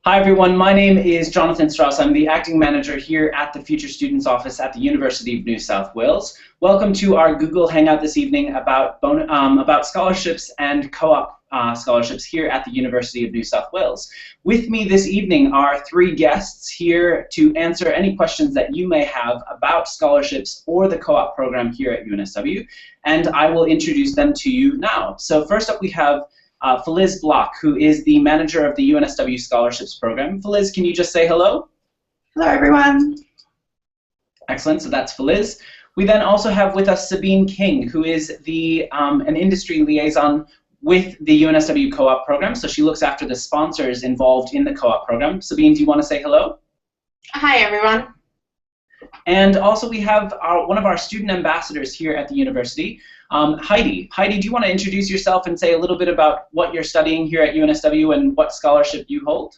Hi everyone, my name is Jonathon Strauss. I'm the acting manager here at the Future Students Office at the University of New South Wales. Welcome to our Google Hangout this evening about scholarships and co-op scholarships here at the University of New South Wales. With me this evening are three guests here to answer any questions that you may have about scholarships or the co-op program here at UNSW, and I will introduce them to you now. So first up we have Feliz Block, who is the manager of the UNSW Scholarships Program. Feliz, can you just say hello? Hello, everyone. Excellent, so that's Feliz. We then also have with us Sabine King, who is an industry liaison with the UNSW Co-op program, so she looks after the sponsors involved in the co-op program. Sabine, do you want to say hello? Hi, everyone. And also we have one of our student ambassadors here at the university, Heidi. Heidi, do you want to introduce yourself and say a little bit about what you're studying here at UNSW and what scholarship you hold?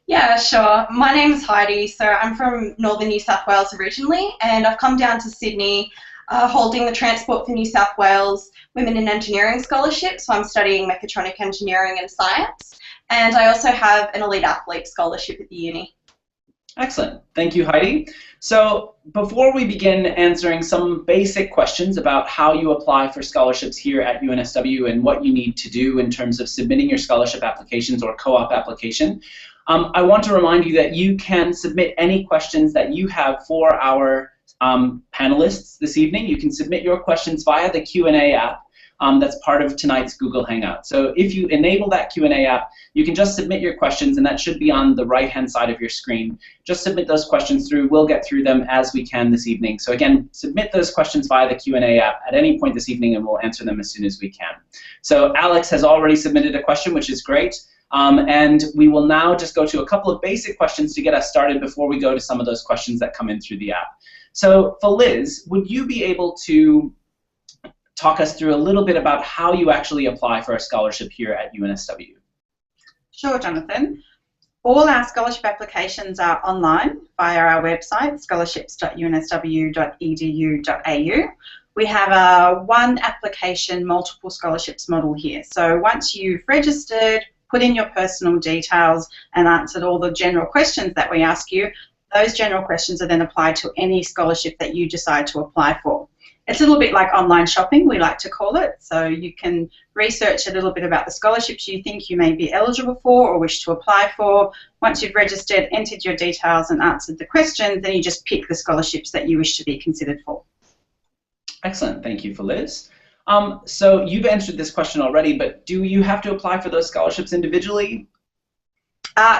Yeah, sure. My name is Heidi. So I'm from northern New South Wales originally, and I've come down to Sydney holding the Transport for New South Wales Women in Engineering Scholarship. So I'm studying mechatronic engineering and science. And I also have an elite athlete scholarship at the uni. Excellent. Thank you, Heidi. So before we begin answering some basic questions about how you apply for scholarships here at UNSW and what you need to do in terms of submitting your scholarship applications or co-op application, I want to remind you that you can submit any questions that you have for our panelists this evening. You can submit your questions via the Q&A app. That's part of tonight's Google Hangout. So if you enable that Q&A app, you can just submit your questions, and that should be on the right-hand side of your screen. Just submit those questions through. We'll get through them as we can this evening. So again, submit those questions via the Q&A app at any point this evening, and we'll answer them as soon as we can. So Alex has already submitted a question, which is great. And we will now just go to a couple of basic questions to get us started before we go to some of those questions that come in through the app. So Feliz, would you be able to talk us through a little bit about how you actually apply for a scholarship here at UNSW? Sure, Jonathan. All our scholarship applications are online via our website, scholarships.unsw.edu.au. We have a one application, multiple scholarships model here. So once you've registered, put in your personal details and answered all the general questions that we ask you, those general questions are then applied to any scholarship that you decide to apply for. It's a little bit like online shopping, we like to call it. So you can research a little bit about the scholarships you think you may be eligible for or wish to apply for. Once you've registered, entered your details and answered the questions, then you just pick the scholarships that you wish to be considered for. Excellent, thank you, Feliz. So you've answered this question already, but do you have to apply for those scholarships individually?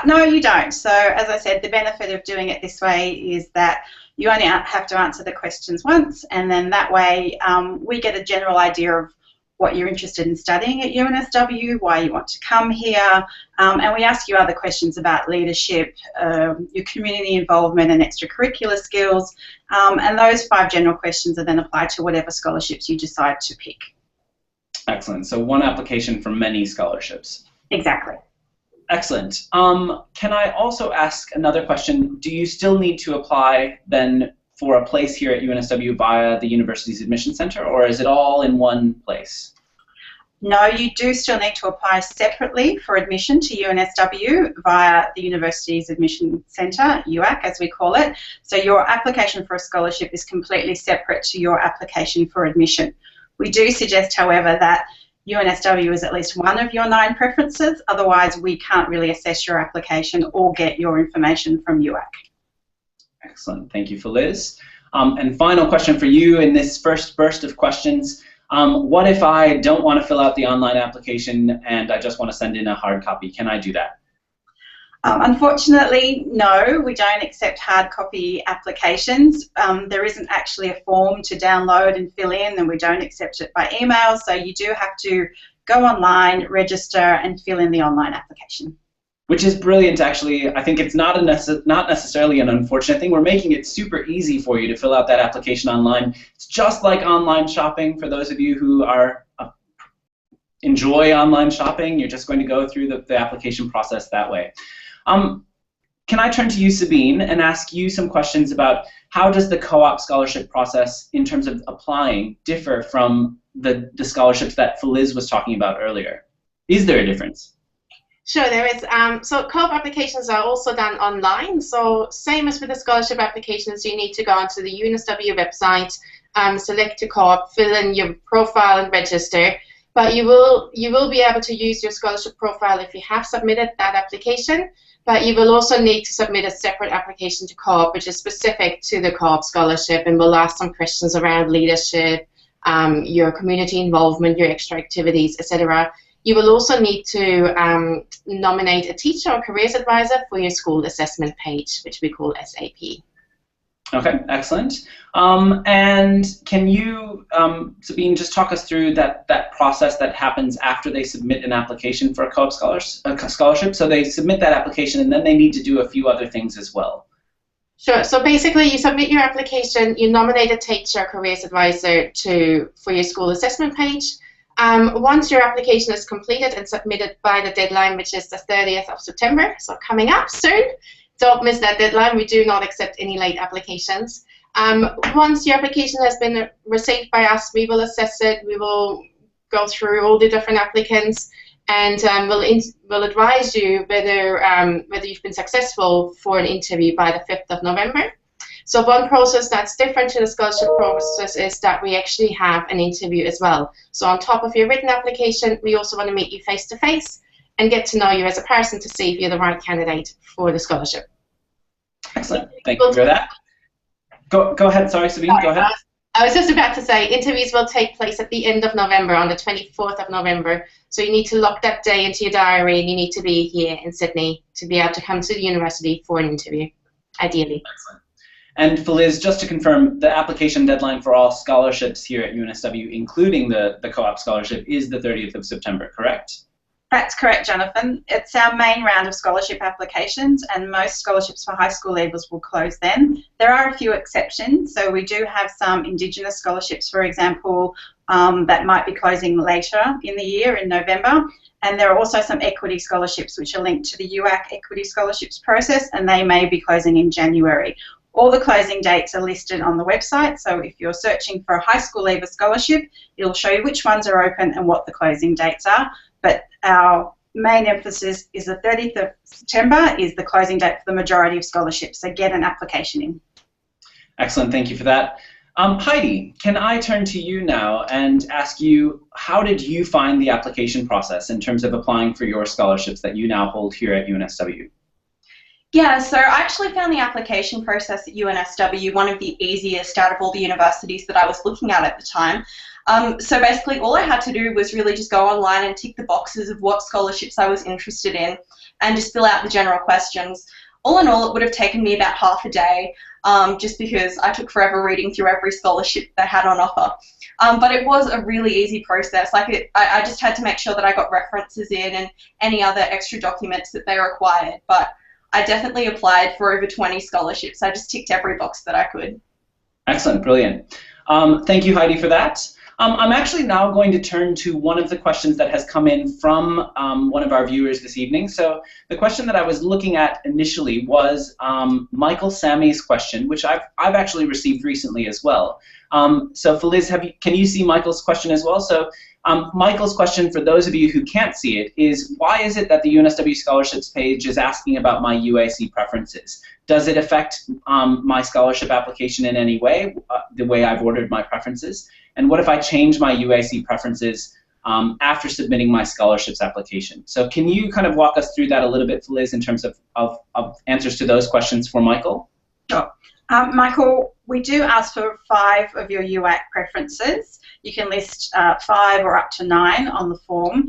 No, you don't. So as I said, the benefit of doing it this way is that you only have to answer the questions once, and then that way we get a general idea of what you're interested in studying at UNSW, why you want to come here, and we ask you other questions about leadership, your community involvement and extracurricular skills, and those 5 general questions are then applied to whatever scholarships you decide to pick. Excellent. So one application for many scholarships. Exactly. Excellent. Can I also ask another question? Do you still need to apply then for a place here at UNSW via the university's admission center, or is it all in one place? No, you do still need to apply separately for admission to UNSW via the university's admission center, UAC as we call it. So your application for a scholarship is completely separate to your application for admission. We do suggest, however, that UNSW is at least one of your 9 preferences, otherwise we can't really assess your application or get your information from UAC. Excellent, thank you, Feliz. And final question for you in this first burst of questions. What if I don't want to fill out the online application and I just want to send in a hard copy? Can I do that? Unfortunately, no, we don't accept hard copy applications. There isn't actually a form to download and fill in, and we don't accept it by email, so you do have to go online, register, and fill in the online application. Which is brilliant, actually. I think it's not necessarily an unfortunate thing. We're making it super easy for you to fill out that application online. It's just like online shopping for those of you who are enjoy online shopping. You're just going to go through the application process that way. Can I turn to you, Sabine, and ask you some questions about how does the co-op scholarship process in terms of applying differ from the scholarships that Feliz was talking about earlier? Is there a difference? Sure, there is. So co-op applications are also done online. So same as with the scholarship applications, you need to go onto the UNSW website, select your co-op, fill in your profile and register. But you will be able to use your scholarship profile if you have submitted that application. But you will also need to submit a separate application to co-op, which is specific to the co-op scholarship, and will ask some questions around leadership, your community involvement, your extra activities, etc. You will also need to nominate a teacher or careers advisor for your school assessment page, which we call SAP. Okay, excellent. And can you, Sabine, just talk us through that process that happens after they submit an application for a co-op scholarship? So they submit that application, and then they need to do a few other things as well. Sure. So basically, you submit your application, you nominate a teacher or careers advisor for your school assessment page. Once your application is completed and submitted by the deadline, which is the 30th of September, so coming up soon, don't miss that deadline. We do not accept any late applications. Once your application has been received by us, we will assess it. We will go through all the different applicants, and we'll advise you whether you've been successful for an interview by the 5th of November. So one process that's different to the scholarship process is that we actually have an interview as well. So on top of your written application, we also want to meet you face-to-face and get to know you as a person to see if you're the right candidate for the scholarship. Excellent. Thank you for that. Go ahead. Sorry, Sabine. Go ahead. I was just about to say, interviews will take place at the end of November, on the 24th of November. So you need to lock that day into your diary, and you need to be here in Sydney to be able to come to the university for an interview, ideally. Excellent. And Feliz, just to confirm, the application deadline for all scholarships here at UNSW, including the co-op scholarship, is the 30th of September, correct? That's correct, Jonathan. It's our main round of scholarship applications, and most scholarships for high school levels will close then. There are a few exceptions, so we do have some Indigenous scholarships, for example, that might be closing later in the year, in November. And there are also some equity scholarships which are linked to the UAC equity scholarships process, and they may be closing in January. All the closing dates are listed on the website, so if you're searching for a high school level scholarship, it'll show you which ones are open and what the closing dates are. But our main emphasis is the 30th of September is the closing date for the majority of scholarships, so get an application in. Excellent, thank you for that. Heidi, can I turn to you now and ask you, how did you find the application process in terms of applying for your scholarships that you now hold here at UNSW? Yeah, so I actually found the application process at UNSW one of the easiest out of all the universities that I was looking at the time. So basically all I had to do was really just go online and tick the boxes of what scholarships I was interested in and just fill out the general questions. All in all, it would have taken me about half a day, just because I took forever reading through every scholarship they had on offer. But it was a really easy process. I just had to make sure that I got references in and any other extra documents that they required. But I definitely applied for over 20 scholarships. I just ticked every box that I could. Excellent, brilliant. Thank you, Heidi, for that. I'm actually now going to turn to one of the questions that has come in from one of our viewers this evening. So the question that I was looking at initially was Michael Sammy's question, which I've actually received recently as well. So Feliz, can you see Michael's question as well? So Michael's question, for those of you who can't see it, is why is it that the UNSW scholarships page is asking about my UAC preferences? Does it affect my scholarship application in any way, the way I've ordered my preferences? And what if I change my UAC preferences after submitting my scholarships application? So can you kind of walk us through that a little bit, Feliz, in terms of answers to those questions for Michael? Sure. Michael, we do ask for 5 of your UAC preferences. You can list 5 or up to 9 on the form.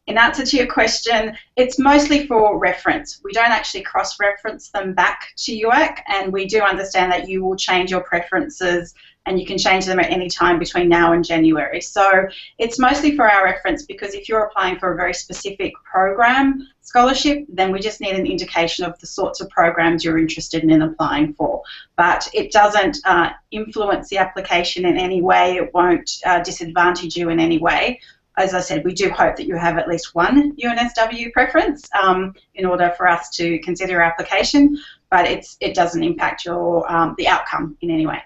In answer to your question, it's mostly for reference. We don't actually cross-reference them back to UAC, and we do understand that you will change your preferences and you can change them at any time between now and January. So it's mostly for our reference, because if you're applying for a very specific program scholarship, then we just need an indication of the sorts of programs you're interested in applying for. But it doesn't influence the application in any way. It won't disadvantage you in any way. As I said, we do hope that you have at least one UNSW preference in order for us to consider your application, but it doesn't impact your the outcome in any way.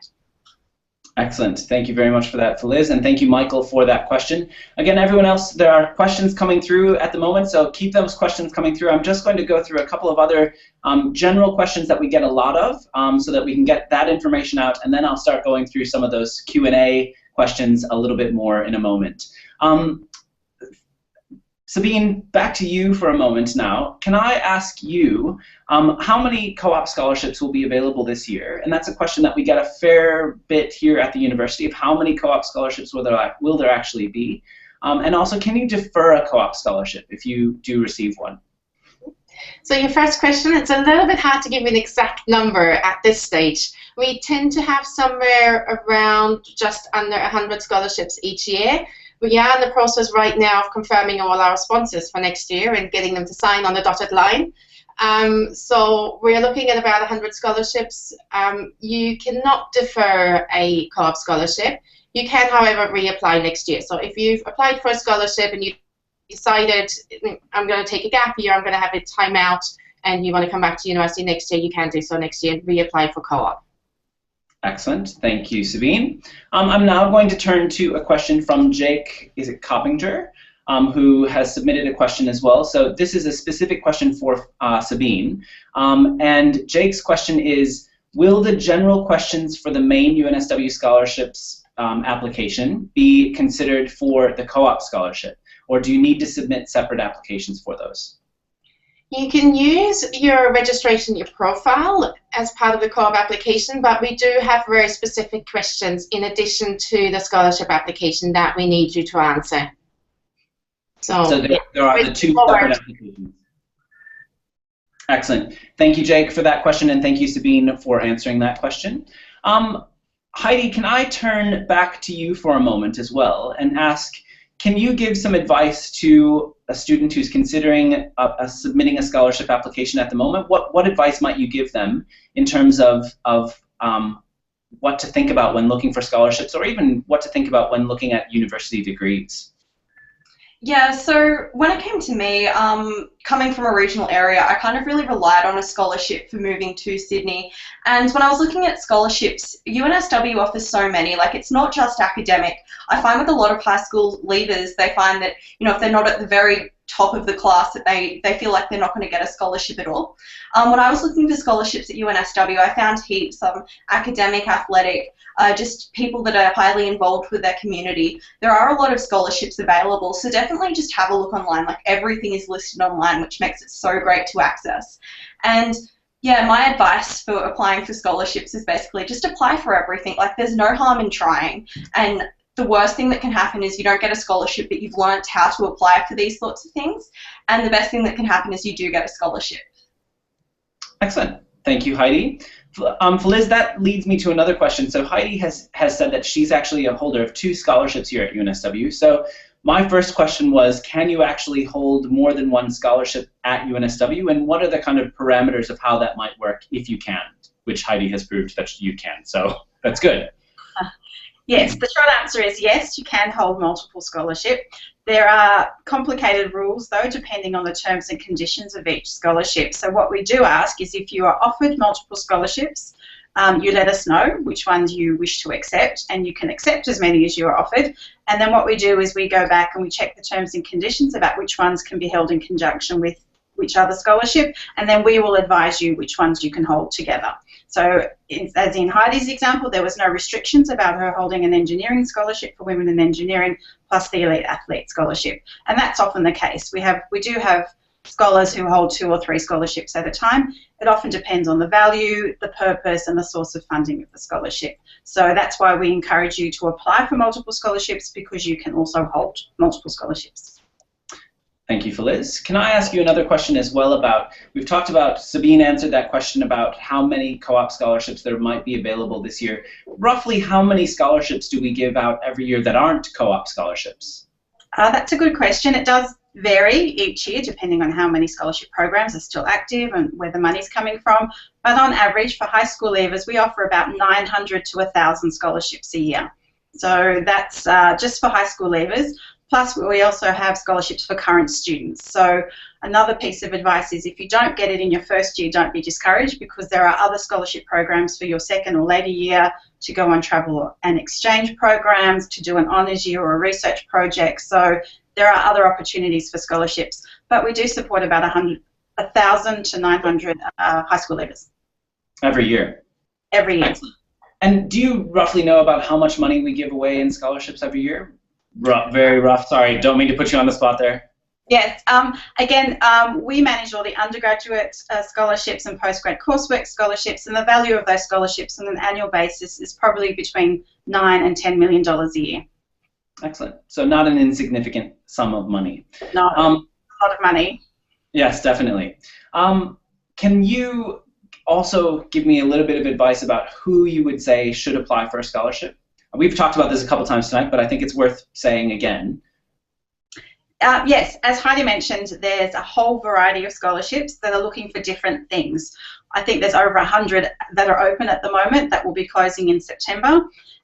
Excellent. Thank you very much for that, Feliz, and thank you, Michael, for that question. Again, everyone else, there are questions coming through at the moment, so keep those questions coming through. I'm just going to go through a couple of other general questions that we get a lot of so that we can get that information out, and then I'll start going through some of those Q&A questions a little bit more in a moment. Sabine, back to you for a moment now. Can I ask you how many co-op scholarships will be available this year? And that's a question that we get a fair bit here at the university of how many co-op scholarships will there actually be? And also, can you defer a co-op scholarship if you do receive one? So your first question, it's a little bit hard to give an exact number at this stage. We tend to have somewhere around just under 100 scholarships each year. We are in the process right now of confirming all our sponsors for next year and getting them to sign on the dotted line. So we're looking at about 100 scholarships. You cannot defer a co-op scholarship. You can, however, reapply next year. So if you've applied for a scholarship and you decided, I'm going to take a gap year, I'm going to have a time out, and you want to come back to university next year, you can do so next year and reapply for co-op. Excellent. Thank you, Sabine. I'm now going to turn to a question from Jake, is it Coppinger, who has submitted a question as well. So this is a specific question for Sabine. And Jake's question is, will the general questions for the main UNSW scholarships application be considered for the co-op scholarship? Or do you need to submit separate applications for those? You can use your registration, your profile, as part of the co-op application, but we do have very specific questions in addition to the scholarship application that we need you to answer. So there are the two separate applications. Excellent. Thank you, Jake, for that question, and thank you, Sabine, for answering that question. Heidi, can I turn back to you for a moment as well and ask, can you give some advice to a student who's considering submitting a scholarship application at the moment? What advice might you give them in terms of what to think about when looking for scholarships, or even what to think about when looking at university degrees? Yeah, so when it came to me, coming from a regional area, I kind of really relied on a scholarship for moving to Sydney. And when I was looking at scholarships, UNSW offers so many. Like, it's not just academic. I find with a lot of high school leavers, they find that, you know, if they're not at the very top of the class, that they feel like they're not going to get a scholarship at all. When I was looking for scholarships at UNSW, I found heaps of academic, athletic, just people that are highly involved with their community. There are a lot of scholarships available, so definitely just have a look online. Like, everything is listed online, which makes it so great to access. And yeah, my advice for applying for scholarships is basically just apply for everything. Like, there's no harm in trying. And the worst thing that can happen is you don't get a scholarship, but you've learned how to apply for these sorts of things. And the best thing that can happen is you do get a scholarship. Excellent. Thank you, Heidi. Feliz, that leads me to another question. So Heidi has said that she's actually a holder of 2 scholarships here at UNSW. So my first question was, can you actually hold more than 1 scholarship at UNSW? And what are the kind of parameters of how that might work if you can? Which Heidi has proved that you can. So that's good. Yes, the short answer is yes, you can hold multiple scholarship. There are complicated rules, though, depending on the terms and conditions of each scholarship. So what we do ask is, if you are offered multiple scholarships, you let us know which ones you wish to accept, and you can accept as many as you are offered. And then what we do is we go back and we check the terms and conditions about which ones can be held in conjunction with which other scholarship, and then we will advise you which ones you can hold together. So, as in Heidi's example, there was no restrictions about her holding an engineering scholarship for women in engineering plus the elite athlete scholarship, and that's often the case. We do have scholars who hold 2 or 3 scholarships at a time. It often depends on the value, the purpose, and the source of funding of the scholarship. So that's why we encourage you to apply for multiple scholarships, because you can also hold multiple scholarships. Thank you, Feliz. Can I ask you another question as well about, we've talked about, Sabine answered that question about how many co-op scholarships there might be available this year. Roughly how many scholarships do we give out every year that aren't co-op scholarships? That's a good question. It does vary each year depending on how many scholarship programs are still active and where the money's coming from. But on average, for high school leavers, we offer about 900 to 1,000 scholarships a year. So that's just for high school leavers. Plus, we also have scholarships for current students. So another piece of advice is if you don't get it in your first year, don't be discouraged, because there are other scholarship programs for your second or later year to go on travel and exchange programs, to do an honours year or a research project. So there are other opportunities for scholarships. But we do support about 1,000 to 900 high school leavers. Every year? Every year. Excellent. And do you roughly know about how much money we give away in scholarships every year? Very rough. Sorry, don't mean to put you on the spot there. Yes. Again, we manage all the undergraduate scholarships and postgrad coursework scholarships, and the value of those scholarships on an annual basis is probably between $9 and $10 million a year. Excellent. So not an insignificant sum of money. No, a lot of money. Yes, definitely. Can you also give me a little bit of advice about who you would say should apply for a scholarship? We've talked about this a couple times tonight, but I think it's worth saying again. Yes, as Heidi mentioned, there's a whole variety of scholarships that are looking for different things. I think there's over 100 that are open at the moment that will be closing in September,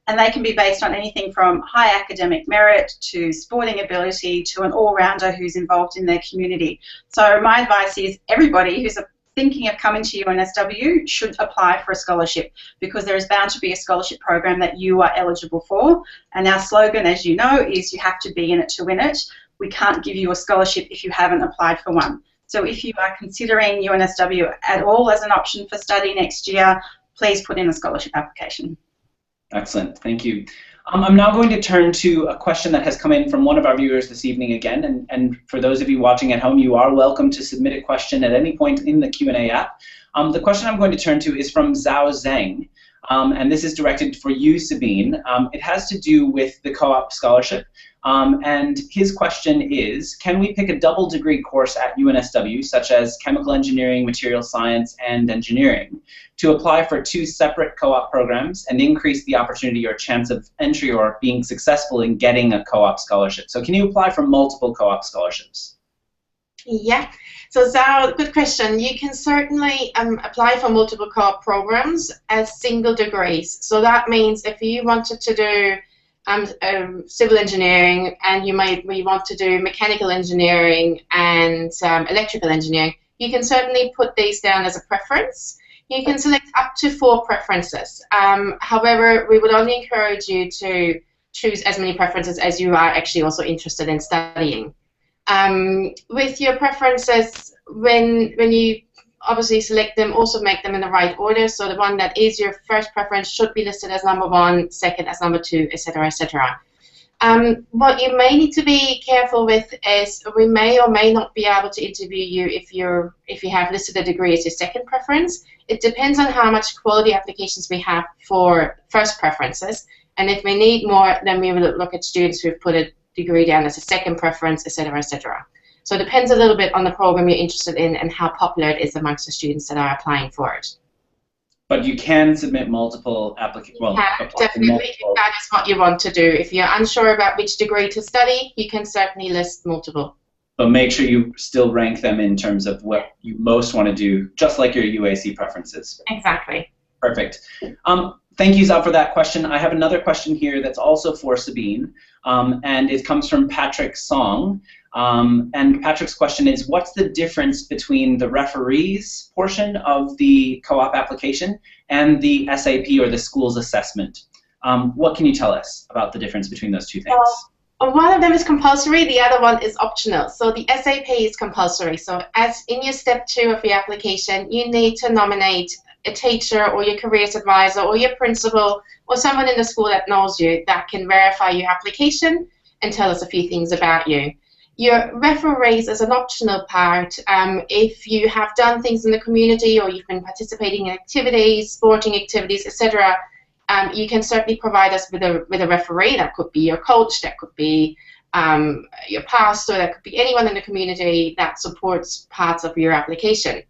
and they can be based on anything from high academic merit to sporting ability to an all-rounder who's involved in their community. So my advice is everybody who's thinking of coming to UNSW should apply for a scholarship, because there is bound to be a scholarship program that you are eligible for. And our slogan, as you know, is you have to be in it to win it. We can't give you a scholarship if you haven't applied for one. So if you are considering UNSW at all as an option for study next year, please put in a scholarship application. Excellent, thank you. I'm now going to turn to a question that has come in from one of our viewers this evening again, and for those of you watching at home, you are welcome to submit a question at any point in the Q&A app. The question I'm going to turn to is from Zhao Zheng, and this is directed for you, Sabine. It has to do with the co-op scholarship, and his question is, can we pick a double degree course at UNSW, such as chemical engineering, material science, and engineering, to apply for 2 separate co-op programs and increase the opportunity or chance of entry or being successful in getting a co-op scholarship? So can you apply for multiple co-op scholarships? Yeah, so Zhao, good question. You can certainly apply for multiple co-op programs as single degrees. So that means if you wanted to do civil engineering and you want to do mechanical engineering and electrical engineering, you can certainly put these down as a preference. You can select up to 4 preferences. However, we would only encourage you to choose as many preferences as you are actually also interested in studying. With your preferences, when you obviously select them, also make them in the right order. So the one that is your first preference should be listed as number 1, second as number 2, etc., etc. What you may need to be careful with is we may or may not be able to interview you if you have listed a degree as your second preference. It depends on how much quality applications we have for first preferences, and if we need more, then we will look at students who've put a degree down as a second preference, etc., etc. So it depends a little bit on the program you're interested in and how popular it is amongst the students that are applying for it. But you can submit multiple applications. Well, definitely, if that is what you want to do. If you're unsure about which degree to study, you can certainly list multiple. But make sure you still rank them in terms of what you most want to do, just like your UAC preferences. Exactly. Perfect. Thank you, Zhao, for that question. I have another question here that's also for Sabine, and it comes from Patrick Song. And Patrick's question is, what's the difference between the referees portion of the co-op application and the SAP, or the school's assessment? What can you tell us about the difference between those two things? One of them is compulsory, the other one is optional. So the SAP is compulsory. So as in your step 2 of your application, you need to nominate a teacher or your careers advisor or your principal or someone in the school that knows you that can verify your application and tell us a few things about you. Your referees is an optional part. If you have done things in the community or you've been participating in activities, sporting activities, etc., you can certainly provide us with a referee. That could be your coach, that could be your pastor, that could be anyone in the community that supports parts of your application.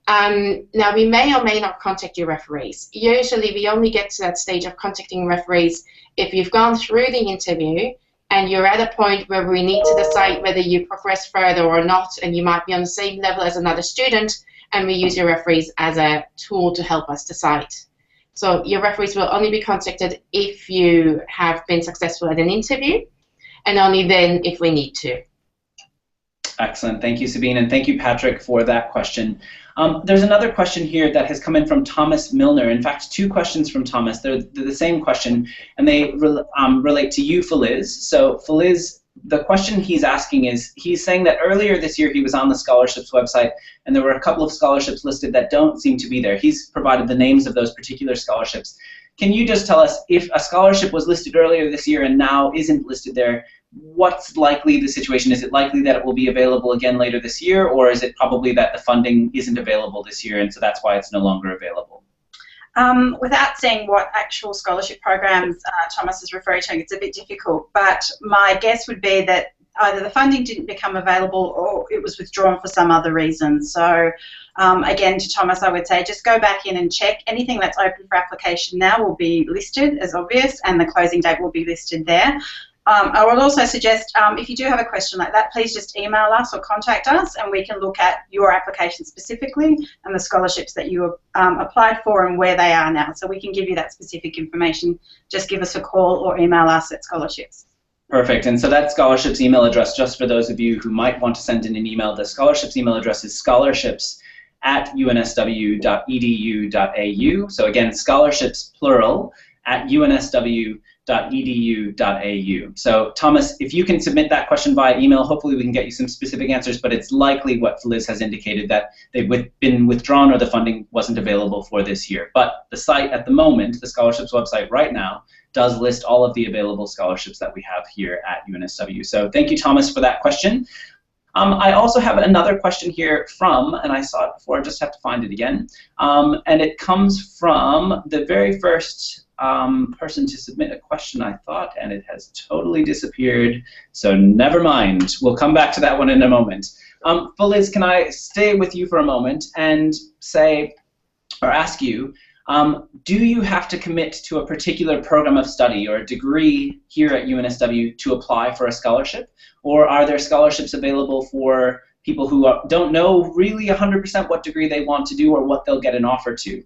Now, we may or may not contact your referees. Usually, we only get to that stage of contacting referees if you've gone through the interview and you're at a point where we need to decide whether you progress further or not, and you might be on the same level as another student, and we use your referees as a tool to help us decide. So your referees will only be contacted if you have been successful at an interview. and only then if we need to. Excellent. Thank you, Sabine, and thank you, Patrick, for that question. There's another question here that has come in from Thomas Milner. In fact, two questions from Thomas. They're the same question, and they relate to you, Feliz. So, Feliz, the question he's asking is, he's saying that earlier this year he was on the scholarships website, and there were a couple of scholarships listed that don't seem to be there. He's provided the names of those particular scholarships. Can you just tell us, if a scholarship was listed earlier this year and now isn't listed there, what's likely the situation? Is it likely that it will be available again later this year, or is it probably that the funding isn't available this year and so that's why it's no longer available? Without seeing what actual scholarship programs Thomas is referring to, it's a bit difficult, but my guess would be that either the funding didn't become available or it was withdrawn for some other reason. So again, to Thomas, I would say just go back in and check. Anything that's open for application now will be listed as obvious, and the closing date will be listed there. I would also suggest, if you do have a question like that, please just email us or contact us, and we can look at your application specifically and the scholarships that you applied for and where they are now. So we can give you that specific information. Just give us a call or email us at scholarships. Perfect. And so that scholarships email address, just for those of you who might want to send in an email, the scholarships email address is scholarships@unsw.edu.au. So again, scholarships plural at unsw.edu.au. So Thomas, if you can submit that question via email, hopefully we can get you some specific answers, but it's likely what Feliz has indicated, that they've been withdrawn or the funding wasn't available for this year. But the site at the moment, the scholarships website right now, does list all of the available scholarships that we have here at UNSW. So thank you, Thomas, for that question. I also have another question here from, and I saw it before, I just have to find it again, and it comes from the very first person to submit a question, I thought, and it has totally disappeared, so never mind. We'll come back to that one in a moment. Feliz, can I stay with you for a moment and say, or ask you, do you have to commit to a particular program of study or a degree here at UNSW to apply for a scholarship? Or are there scholarships available for people who don't know really 100% what degree they want to do or what they'll get an offer to?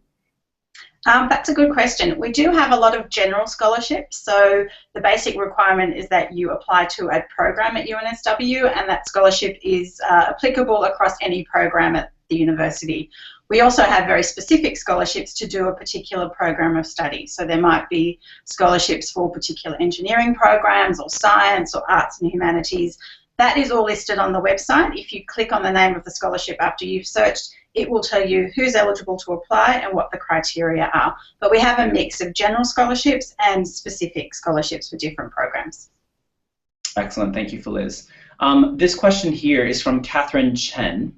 That's a good question. We do have a lot of general scholarships, so the basic requirement is that you apply to a program at UNSW, and that scholarship is applicable across any program at the university. We also have very specific scholarships to do a particular program of study. So there might be scholarships for particular engineering programs or science or arts and humanities. That is all listed on the website. If you click on the name of the scholarship after you've searched, it will tell you who's eligible to apply and what the criteria are. But we have a mix of general scholarships and specific scholarships for different programs. Excellent. Thank you, Feliz. This question here is from Catherine Chen.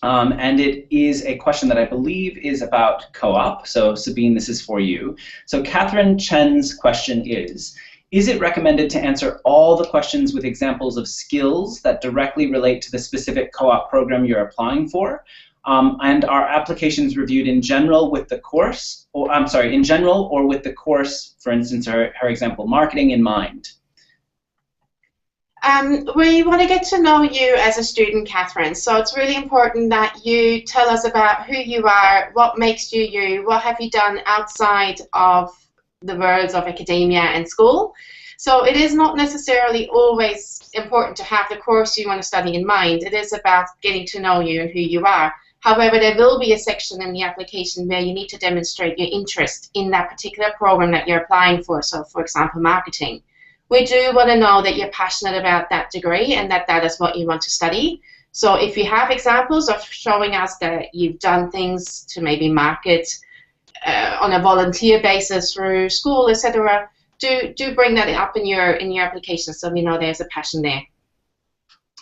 And it is a question that I believe is about co-op. So Sabine, this is for you. So Catherine Chen's question is it recommended to answer all the questions with examples of skills that directly relate to the specific co-op program you're applying for? And are applications reviewed in general with the course, or I'm sorry, in general or with the course, for instance, her example, marketing in mind? We want to get to know you as a student, Catherine, so it's really important that you tell us about who you are, what makes you you, what have you done outside of the worlds of academia and school. So it is not necessarily always important to have the course you want to study in mind. It is about getting to know you and who you are. However, there will be a section in the application where you need to demonstrate your interest in that particular program that you're applying for, so for example, marketing. We do want to know that you're passionate about that degree and that that is what you want to study. So if you have examples of showing us that you've done things to maybe market on a volunteer basis through school, etc., do bring that up in your application so we know there's a passion there.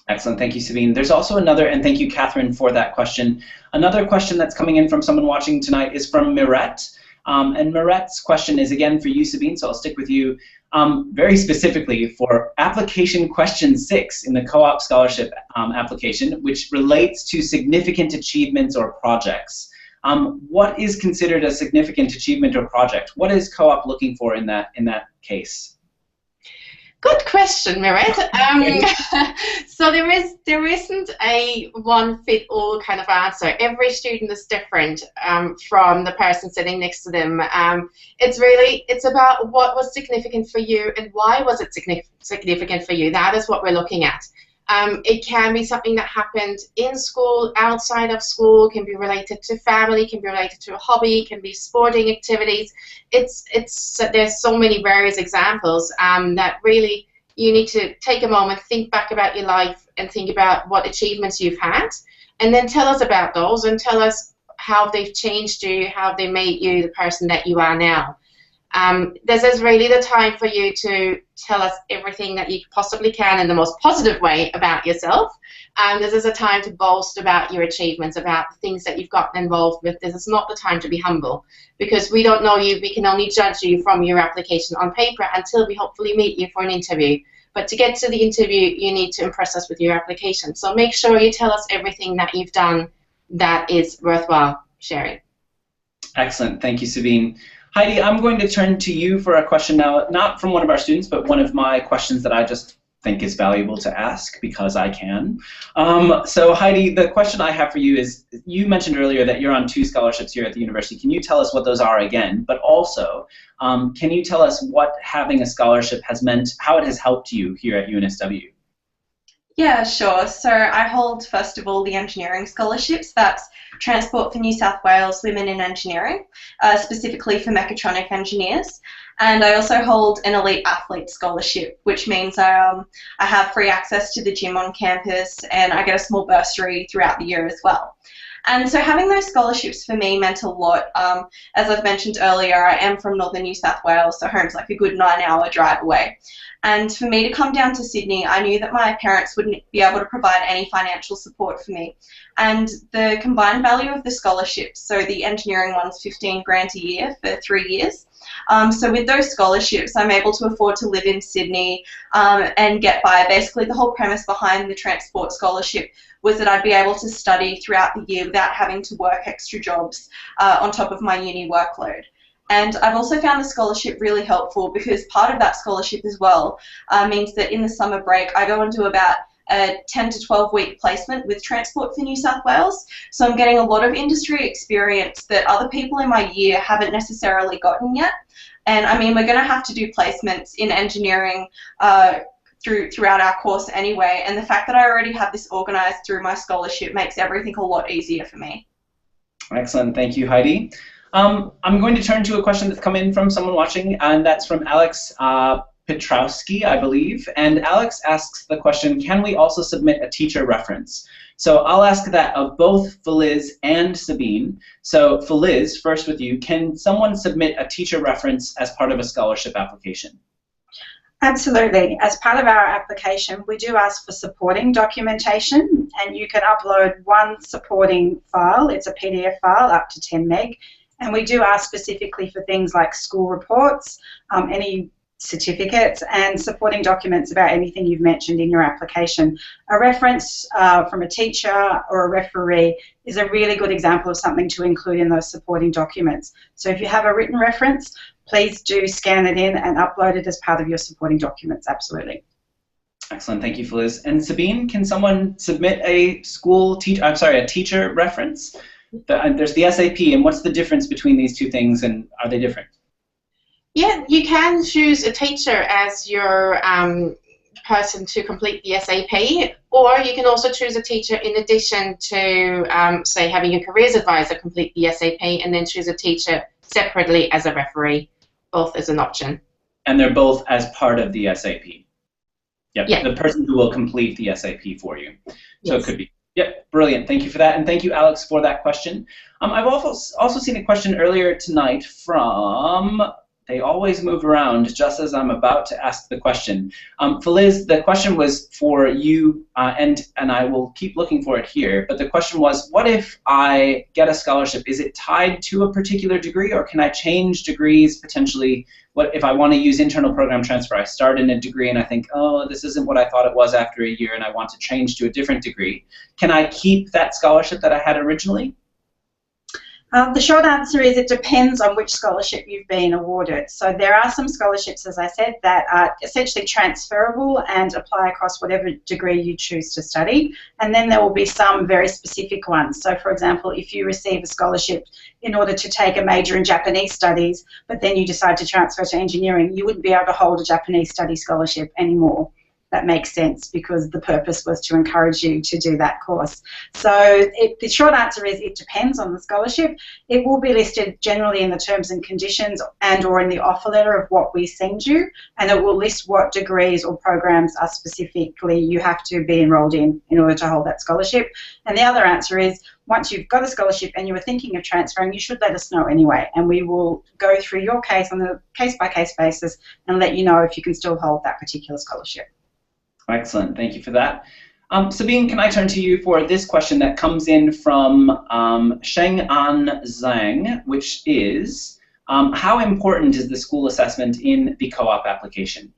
Excellent. Thank you, Sabine. There's also another, and thank you, Catherine, for that question. Another question that's coming in from someone watching tonight is from Mirette. And Mirette's question is again for you, Sabine, so I'll stick with you. Very specifically for application question 6 in the co-op scholarship application, which relates to significant achievements or projects. What is considered a significant achievement or project? What is co-op looking for in that case? Good question, Merit. So there isn't a one-fit-all kind of answer. Every student is different from the person sitting next to them. It's about what was significant for you and why was it significant for you. That is what we're looking at. It can be something that happened in school, outside of school, can be related to family, can be related to a hobby, can be sporting activities. There's so many various examples that really you need to take a moment, think back about your life and think about what achievements you've had, and then tell us about those and tell us how they've changed you, how they made you the person that you are now. This is really the time for you to tell us everything that you possibly can in the most positive way about yourself. This is a time to boast about your achievements, about the things that you've gotten involved with. This is not the time to be humble, because we don't know you. We can only judge you from your application on paper until we hopefully meet you for an interview. But to get to the interview, you need to impress us with your application. So make sure you tell us everything that you've done that is worthwhile sharing. Excellent. Thank you, Sabine. Heidi, I'm going to turn to you for a question now, not from one of our students, but one of my questions that I just think is valuable to ask because I can. So Heidi, the question I have for you is, you mentioned earlier that you're on 2 scholarships here at the university. Can you tell us what those are again? But also, can you tell us what having a scholarship has meant, how it has helped you here at UNSW? Yeah, sure. So I hold, first of all, the engineering scholarships. That's Transport for New South Wales Women in Engineering, specifically for mechatronic engineers. And I also hold an elite athlete scholarship, which means I have free access to the gym on campus and I get a small bursary throughout the year as well. And so having those scholarships for me meant a lot. As I've mentioned earlier, I am from northern New South Wales, so home's like a good 9-hour drive away. And for me to come down to Sydney, I knew that my parents wouldn't be able to provide any financial support for me. And the combined value of the scholarships, so the engineering one's 15 grand a year for 3 years. So with those scholarships, I'm able to afford to live in Sydney and get by. Basically, the whole premise behind the transport scholarship was that I'd be able to study throughout the year without having to work extra jobs on top of my uni workload. And I've also found the scholarship really helpful because part of that scholarship as well means that in the summer break I go and do about a 10 to 12 week placement with Transport for New South Wales. So I'm getting a lot of industry experience that other people in my year haven't necessarily gotten yet. And I mean, we're going to have to do placements in engineering throughout our course anyway, and the fact that I already have this organised through my scholarship makes everything a lot easier for me. Excellent. Thank you, Heidi. I'm going to turn to a question that's come in from someone watching, and that's from Alex Petrowski, I believe. And Alex asks the question, can we also submit a teacher reference? So I'll ask that of both Feliz and Sabine. So Feliz, first with you, can someone submit a teacher reference as part of a scholarship application? Absolutely. As part of our application, we do ask for supporting documentation, and you can upload one supporting file. It's a PDF file up to 10 meg. And we do ask specifically for things like school reports, any certificates, and supporting documents about anything you've mentioned in your application. A reference from a teacher or a referee is a really good example of something to include in those supporting documents. So if you have a written reference, please do scan it in and upload it as part of your supporting documents, absolutely. Excellent, thank you, Feliz. And Sabine, can someone submit a teacher reference? There's the SAP, and what's the difference between these two things, and are they different? Yeah, you can choose a teacher as your person to complete the SAP, or you can also choose a teacher in addition to, say, having a careers advisor complete the SAP, and then choose a teacher separately as a referee. Both is an option. And they're both as part of the SAP? Yep, yeah. The person who will complete the SAP for you. So yes. It could be. Yep, brilliant. Thank you for that, and thank you, Alex, for that question. I've also seen a question earlier tonight from, they always move around just as I'm about to ask the question. Feliz, the question was for you, and I will keep looking for it here, but the question was, what if I get a scholarship? Is it tied to a particular degree, or can I change degrees potentially? What if I want to use internal program transfer? I start in a degree and I think, oh, this isn't what I thought it was after a year, and I want to change to a different degree. Can I keep that scholarship that I had originally? The short answer is it depends on which scholarship you've been awarded. So there are some scholarships, as I said, that are essentially transferable and apply across whatever degree you choose to study. And then there will be some very specific ones. So for example, if you receive a scholarship in order to take a major in Japanese studies, but then you decide to transfer to engineering, you wouldn't be able to hold a Japanese study scholarship anymore. That makes sense because the purpose was to encourage you to do that course. So the short answer is it depends on the scholarship. It will be listed generally in the terms and conditions and or in the offer letter of what we send you, and it will list what degrees or programs are specifically you have to be enrolled in order to hold that scholarship. And the other answer is once you've got a scholarship and you are thinking of transferring, you should let us know anyway, and we will go through your case on a case-by-case basis and let you know if you can still hold that particular scholarship. Excellent, thank you for that. Sabine, can I turn to you for this question that comes in from Sheng-An Zhang, which is, how important is the school assessment in the co-op application?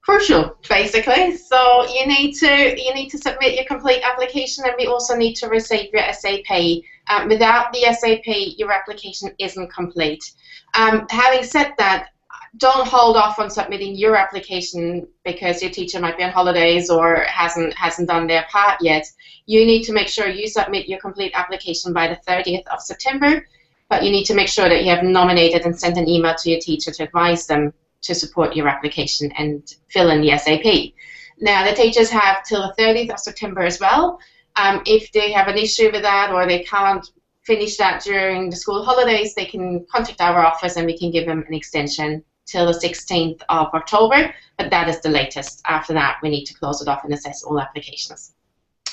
Crucial, basically. So you need to submit your complete application, and we also need to receive your SAP. Without the SAP, your application isn't complete. Having said that, don't hold off on submitting your application because your teacher might be on holidays or hasn't done their part yet. You need to make sure you submit your complete application by the 30th of September, but you need to make sure that you have nominated and sent an email to your teacher to advise them to support your application and fill in the SAP. Now, the teachers have till the 30th of September as well. If they have an issue with that or they can't finish that during the school holidays, they can contact our office and we can give them an extension till the 16th of October, but that is the latest. After that, we need to close it off and assess all applications.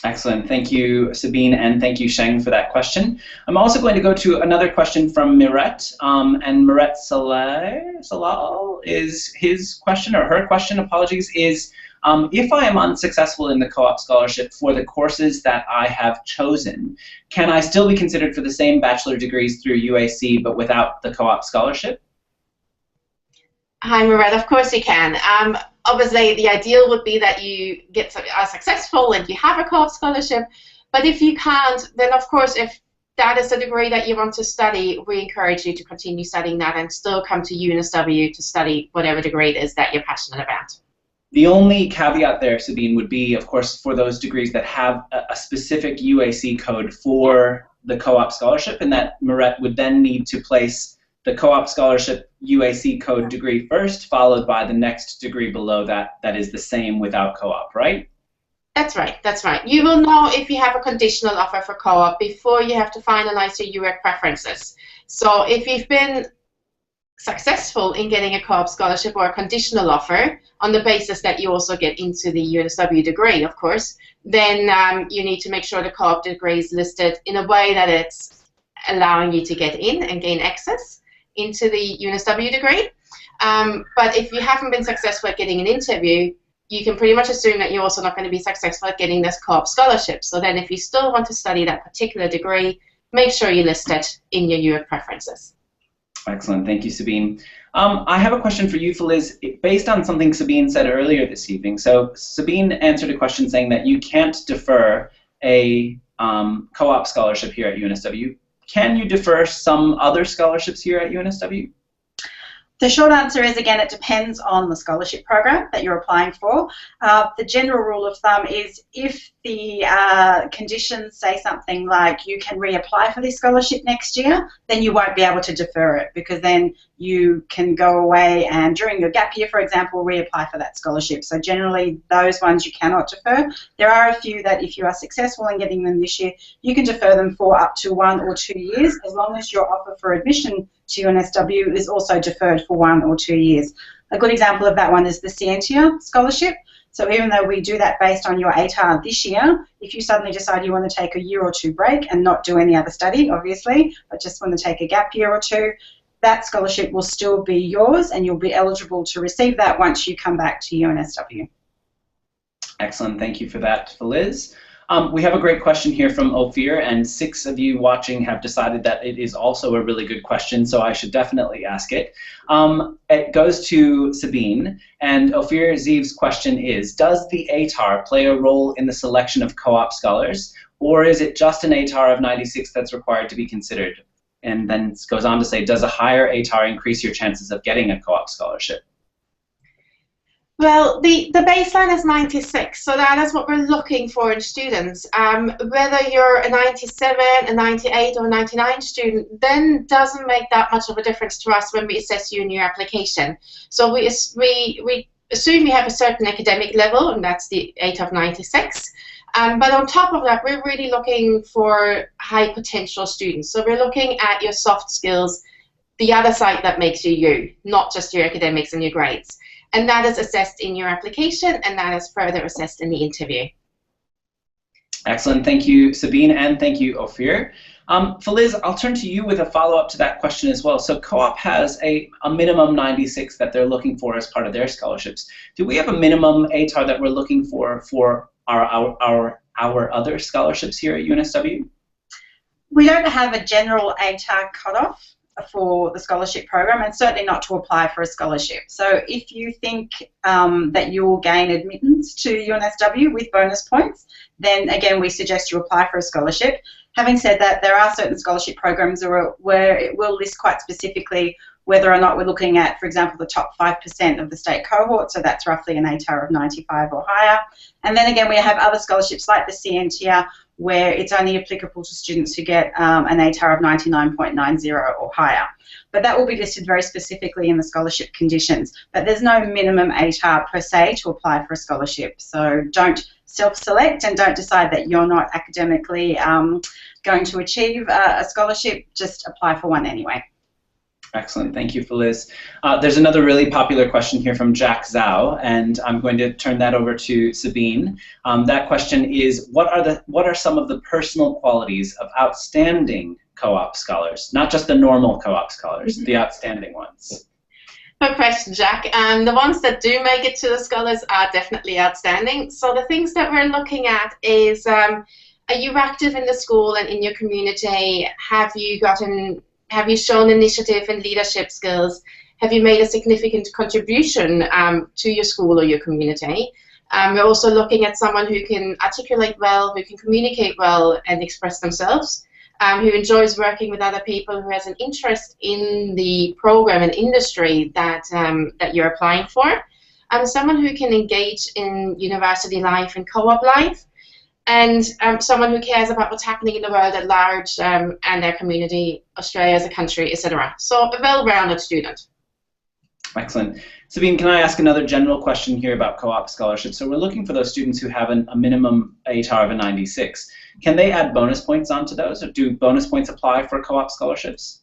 Excellent. Thank you, Sabine, and thank you, Sheng, for that question. I'm also going to go to another question from Miret, and Miret Salal is his question, or her question, apologies, is if I am unsuccessful in the co-op scholarship for the courses that I have chosen, can I still be considered for the same bachelor degrees through UAC but without the co-op scholarship? Hi, Miret. Of course you can. Obviously, the ideal would be that you are successful and you have a co-op scholarship. But if you can't, then of course, if that is the degree that you want to study, we encourage you to continue studying that and still come to UNSW to study whatever degree it is that you're passionate about. The only caveat there, Sabine, would be, of course, for those degrees that have a specific UAC code for the co-op scholarship, and that Miret would then need to place the co-op scholarship UAC code degree first, followed by the next degree below that that is the same without co-op, right? That's right, that's right. You will know if you have a conditional offer for co-op before you have to finalize your UREC preferences. So if you've been successful in getting a co-op scholarship or a conditional offer on the basis that you also get into the UNSW degree, of course, then you need to make sure the co-op degree is listed in a way that it's allowing you to get in and gain access into the UNSW degree. But if you haven't been successful at getting an interview, you can pretty much assume that you're also not going to be successful at getting this co-op scholarship. So then if you still want to study that particular degree, make sure you list it in your UREC preferences. Excellent. Thank you, Sabine. I have a question for you, Feliz, based on something Sabine said earlier this evening. So Sabine answered a question saying that you can't defer a co-op scholarship here at UNSW. Can you defer some other scholarships here at UNSW? The short answer is, again, it depends on the scholarship program that you're applying for. The general rule of thumb is if the conditions say something like you can reapply for this scholarship next year, then you won't be able to defer it, because then you can go away and during your gap year, for example, reapply for that scholarship. So generally those ones you cannot defer. There are a few that if you are successful in getting them this year, you can defer them for up to 1 or 2 years, as long as your offer for admission to UNSW is also deferred for 1 or 2 years. A good example of that one is the Scientia scholarship. So even though we do that based on your ATAR this year, if you suddenly decide you want to take a year or 2 break and not do any other study, obviously, but just want to take a gap year or 2, that scholarship will still be yours and you'll be eligible to receive that once you come back to UNSW. Excellent. Thank you for that, Feliz. We have a great question here from Ophir, and 6 of you watching have decided that it is also a really good question, so I should definitely ask it. It goes to Sabine, and Ophir Ziv's question is, does the ATAR play a role in the selection of co-op scholars? or is it just an ATAR of 96 that's required to be considered? And then it goes on to say, does a higher ATAR increase your chances of getting a co-op scholarship? Well, the baseline is 96, so that is what we're looking for in students. Whether you're a 97, a 98, or a 99 student, then doesn't make that much of a difference to us when we assess you in your application. So we assume you have a certain academic level, and that's the 8 of 96. But on top of that, we're really looking for high potential students. So we're looking at your soft skills, the other side that makes you you, not just your academics and your grades. And that is assessed in your application, and that is further assessed in the interview. Excellent. Thank you, Sabine, and thank you, Ophir. For Liz, I'll turn to you with a follow-up to that question as well. So co-op has a minimum 96 that they're looking for as part of their scholarships. Do we have a minimum ATAR that we're looking for our other scholarships here at UNSW? We don't have a general ATAR cutoff for the scholarship program, and certainly not to apply for a scholarship. So if you think that you will gain admittance to UNSW with bonus points, then again we suggest you apply for a scholarship. Having said that, there are certain scholarship programs where it will list quite specifically whether or not we're looking at, for example, the top 5% of the state cohort, so that's roughly an ATAR of 95 or higher. And then again, we have other scholarships like the CN tier, where it's only applicable to students who get an ATAR of 99.90 or higher. But that will be listed very specifically in the scholarship conditions. But there's no minimum ATAR per se to apply for a scholarship. So don't self-select and don't decide that you're not academically going to achieve a scholarship. Just apply for one anyway. Excellent. Thank you, Liz. There's another really popular question here from Jack Zhao, and I'm going to turn that over to Sabine. That question is, what are some of the personal qualities of outstanding co-op scholars? Not just the normal co-op scholars, the outstanding ones. Good question, Jack. The ones that do make it to the scholars are definitely outstanding. So the things that we're looking at is, are you active in the school and in your community? Have you shown initiative and leadership skills? Have you made a significant contribution to your school or your community? We're also looking at someone who can articulate well, who can communicate well and express themselves, who enjoys working with other people, who has an interest in the program and industry that you're applying for, someone who can engage in university life and co-op life, and someone who cares about what's happening in the world at large and their community, Australia as a country, etc. So a well-rounded student. Excellent. Sabine, can I ask another general question here about co-op scholarships? So we're looking for those students who have a minimum ATAR of a 96. Can they add bonus points onto those, or do bonus points apply for co-op scholarships?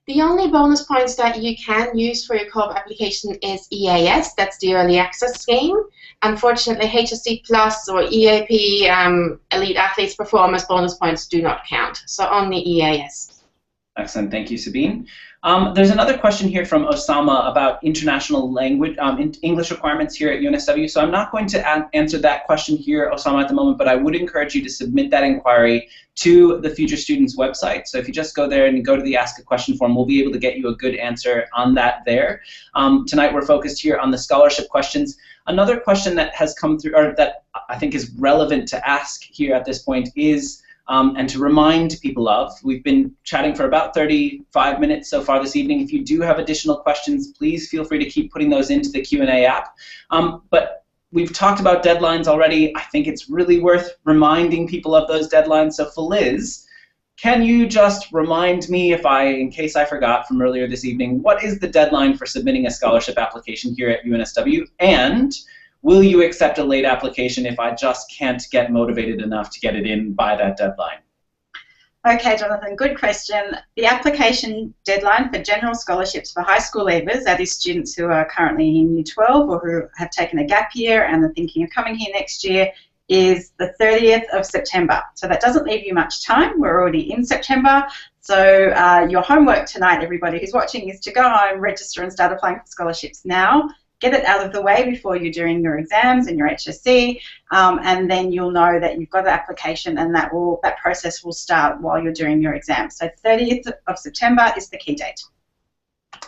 The only bonus points that you can use for your co-op application is EAS, that's the Early Access Scheme. Unfortunately, HSC Plus or EAP, Elite Athletes Performance bonus points do not count, so only EAS. Excellent, thank you, Sabine. There's another question here from Osama about international language, English requirements here at UNSW. So I'm not going to answer that question here, Osama, at the moment, but I would encourage you to submit that inquiry to the Future Students website. So if you just go there and go to the Ask a Question form, we'll be able to get you a good answer on that there. Tonight we're focused here on the scholarship questions. Another question that has come through, or that I think is relevant to ask here at this point is, and to remind people of, we've been chatting for about 35 minutes so far this evening. If you do have additional questions, please feel free to keep putting those into the Q&A app. But we've talked about deadlines already. I think it's really worth reminding people of those deadlines. So for Liz, can you just remind me, in case I forgot from earlier this evening, what is the deadline for submitting a scholarship application here at UNSW? And will you accept a late application if I just can't get motivated enough to get it in by that deadline? Okay, Jonathan, good question. The application deadline for general scholarships for high school leavers, that is students who are currently in Year 12 or who have taken a gap year and are thinking of coming here next year, is the 30th of September. So that doesn't leave you much time. We're already in September. So your homework tonight, everybody who's watching, is to go home, register and start applying for scholarships now. Get it out of the way before you're doing your exams and your HSC, and then you'll know that you've got an application, and that process will start while you're doing your exams. So 30th of September is the key date.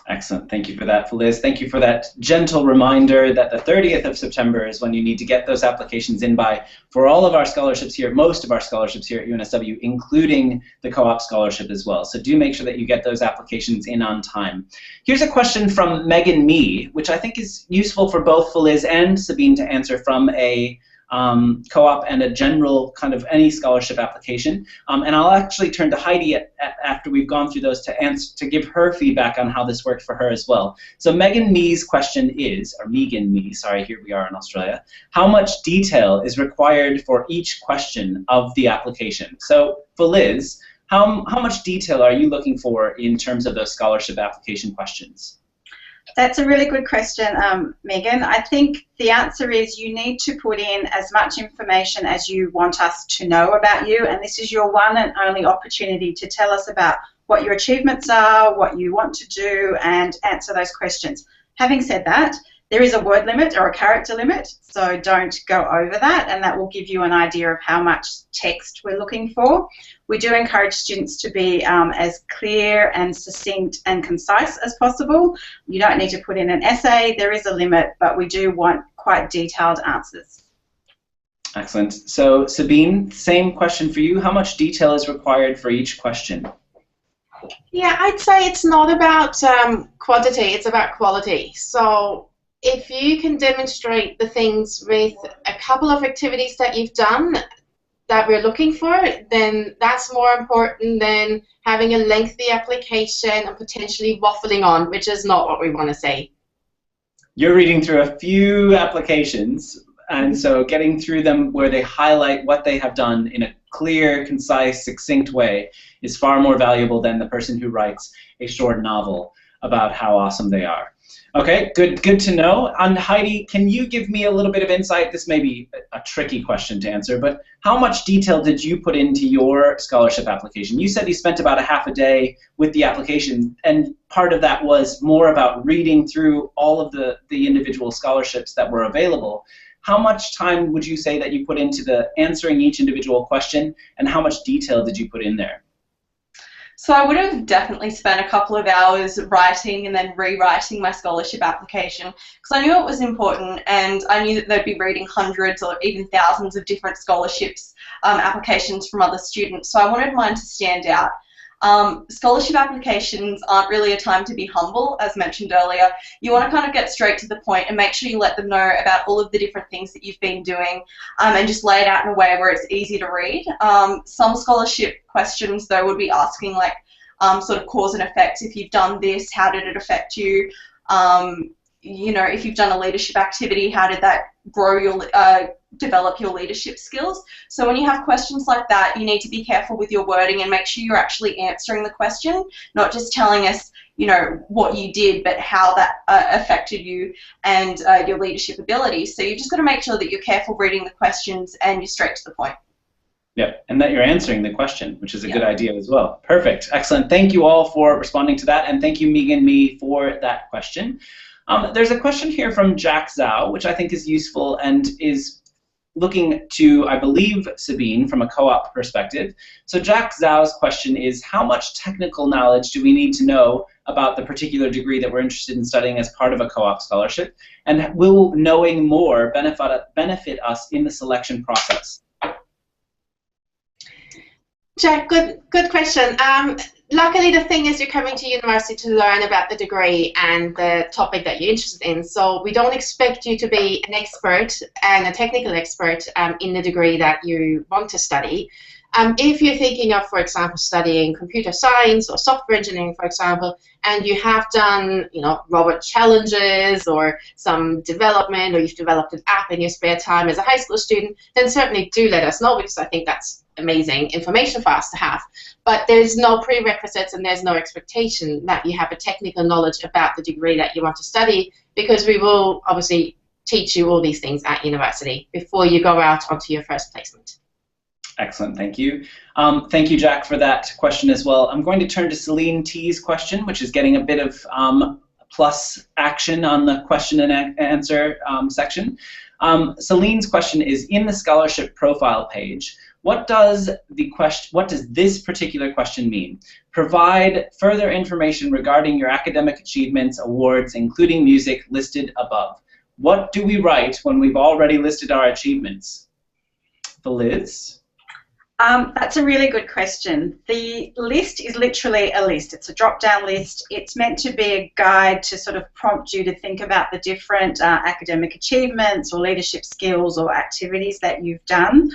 Excellent. Thank you for that, Feliz. Thank you for that gentle reminder that the 30th of September is when you need to get those applications in by for all of our scholarships here, most of our scholarships here at UNSW, including the co-op scholarship as well. So do make sure that you get those applications in on time. Here's a question from Megan Me, which I think is useful for both Feliz and Sabine to answer from a co-op and a general kind of any scholarship application. And I'll actually turn to Heidi after we've gone through those to give her feedback on how this worked for her as well. So Megan Me's question is, or Megan Me, sorry, here we are in Australia, how much detail is required for each question of the application? So for Liz, how much detail are you looking for in terms of those scholarship application questions? That's a really good question, Megan. I think the answer is you need to put in as much information as you want us to know about you, and this is your one and only opportunity to tell us about what your achievements are, what you want to do, and answer those questions. Having said that, there is a word limit or a character limit, so don't go over that, and that will give you an idea of how much text we're looking for. We do encourage students to be as clear and succinct and concise as possible. You don't need to put in an essay, there is a limit, but we do want quite detailed answers. Excellent. So Sabine, same question for you. How much detail is required for each question? Yeah, I'd say it's not about quantity, it's about quality. So if you can demonstrate the things with a couple of activities that you've done that we're looking for, then that's more important than having a lengthy application and potentially waffling on, which is not what we want to say. You're reading through a few applications, and so getting through them where they highlight what they have done in a clear, concise, succinct way is far more valuable than the person who writes a short novel about how awesome they are. Okay, good to know. And Heidi, can you give me a little bit of insight? This may be a tricky question to answer, but how much detail did you put into your scholarship application? You said you spent about a half a day with the application, and part of that was more about reading through all of the individual scholarships that were available. How much time would you say that you put into the answering each individual question, and how much detail did you put in there? So I would have definitely spent a couple of hours writing and then rewriting my scholarship application, because I knew it was important, and I knew that they'd be reading hundreds or even thousands of different scholarships applications from other students. So I wanted mine to stand out. Scholarship applications aren't really a time to be humble, as mentioned earlier. You want to kind of get straight to the point and make sure you let them know about all of the different things that you've been doing, and just lay it out in a way where it's easy to read. Some scholarship questions, though, would be asking like sort of cause and effect. If you've done this, how did it affect you? You know, if you've done a leadership activity, how did that grow your develop your leadership skills? So when you have questions like that, you need to be careful with your wording and make sure you're actually answering the question, not just telling us, you know, what you did, but how that affected you and your leadership abilities. So you've just got to make sure that you're careful reading the questions and you're straight to the point. Yep, and that you're answering the question, which is a good idea as well. Perfect, excellent. Thank you all for responding to that, and thank you, Megan Me, for that question. There's a question here from Jack Zhao, which I think is useful and is looking to, I believe, Sabine from a co-op perspective. So Jack Zhao's question is, how much technical knowledge do we need to know about the particular degree that we're interested in studying as part of a co-op scholarship? And will knowing more benefit us in the selection process? Jack, good question. Luckily, the thing is you're coming to university to learn about the degree and the topic that you're interested in. So we don't expect you to be an expert and a technical expert in the degree that you want to study. If you're thinking of, for example, studying computer science or software engineering, for example, and you have done, you know, robot challenges or some development, or you've developed an app in your spare time as a high school student, then certainly do let us know, because I think that's amazing information for us to have. But there's no prerequisites and there's no expectation that you have a technical knowledge about the degree that you want to study, because we will obviously teach you all these things at university before you go out onto your first placement. Excellent, thank you. Thank you, Jack, for that question as well. I'm going to turn to Celine T's question, which is getting a bit of plus action on the question and answer section. Celine's question is, in the scholarship profile page, What does this particular question mean? Provide further information regarding your academic achievements, awards, including music listed above. What do we write when we've already listed our achievements? Liz? That's a really good question. The list is literally a list. It's a drop-down list. It's meant to be a guide to sort of prompt you to think about the different academic achievements or leadership skills or activities that you've done.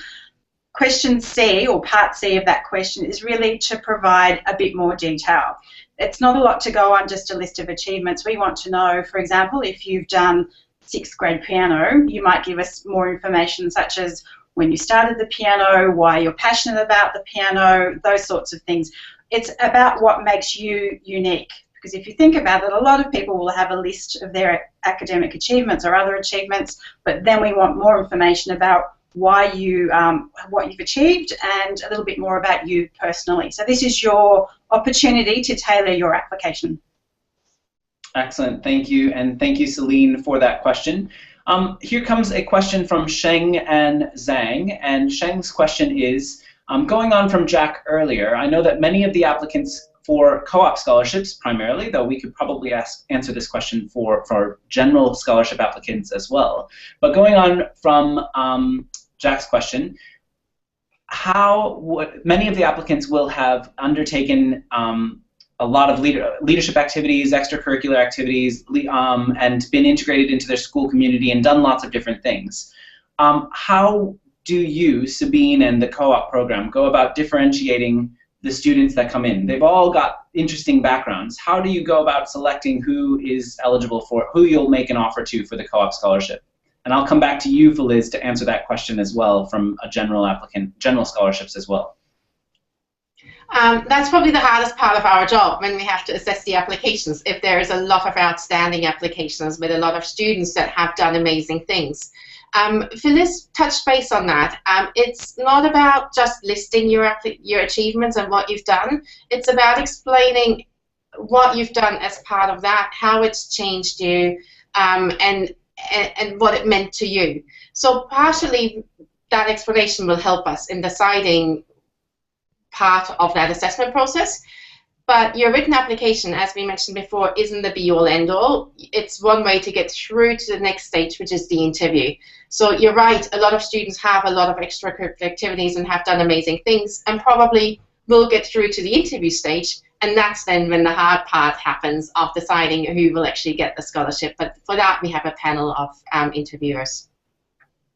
Question C, or part C of that question, is really to provide a bit more detail. It's not a lot to go on just a list of achievements. We want to know, for example, if you've done 6th grade piano, you might give us more information such as when you started the piano, why you're passionate about the piano, those sorts of things. It's about what makes you unique. Because if you think about it, a lot of people will have a list of their academic achievements or other achievements, but then we want more information about why you, what you've achieved and a little bit more about you personally. So this is your opportunity to tailor your application. Excellent, thank you, and thank you, Celine, for that question. Here comes a question from Sheng and Zhang, and Sheng's question is, going on from Jack earlier, I know that many of the applicants for co-op scholarships primarily, though we could probably answer this question for general scholarship applicants as well, but going on from Jack's question, many of the applicants will have undertaken a lot of leadership activities, extracurricular activities, and been integrated into their school community and done lots of different things. How do you, Sabine, and the co-op program go about differentiating the students that come in? They've all got interesting backgrounds. How do you go about selecting who is eligible for, who you'll make an offer to for the co-op scholarship? And I'll come back to you, Feliz, to answer that question as well from a general applicant, general scholarships as well. That's probably the hardest part of our job when we have to assess the applications. If there is a lot of outstanding applications with a lot of students that have done amazing things. Phyllis touched base on that. It's not about just listing your achievements and what you've done. It's about explaining what you've done as part of that, how it's changed you, and what it meant to you. So partially that explanation will help us in deciding part of that assessment process. But your written application, as we mentioned before, isn't the be-all, end-all. It's one way to get through to the next stage, which is the interview. So you're right, a lot of students have a lot of extracurricular activities and have done amazing things and probably will get through to the interview stage, and that's then when the hard part happens of deciding who will actually get the scholarship. But for that, we have a panel of interviewers.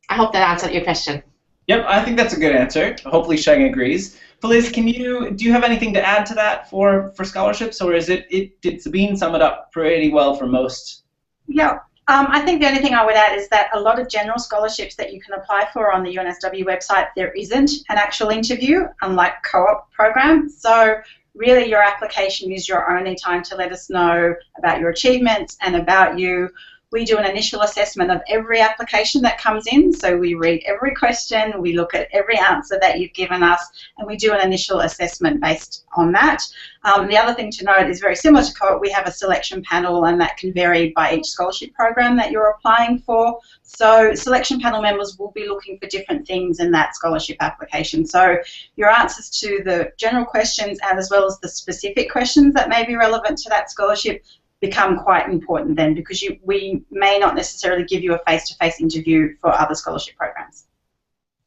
I hope that answered your question. Yep, I think that's a good answer. Hopefully Sheng agrees. Feliz, do you have anything to add to that for scholarships, or did Sabine sum it up pretty well for most? Yeah, I think the only thing I would add is that a lot of general scholarships that you can apply for on the UNSW website, there isn't an actual interview, unlike co-op program. So really your application is your only time to let us know about your achievements and about you. We do an initial assessment of every application that comes in, so we read every question, we look at every answer that you've given us, and we do an initial assessment based on that. The other thing to note is very similar to co-op, we have a selection panel, and that can vary by each scholarship program that you're applying for. So selection panel members will be looking for different things in that scholarship application. So your answers to the general questions and as well as the specific questions that may be relevant to that scholarship become quite important then, because we may not necessarily give you a face-to-face interview for other scholarship programs.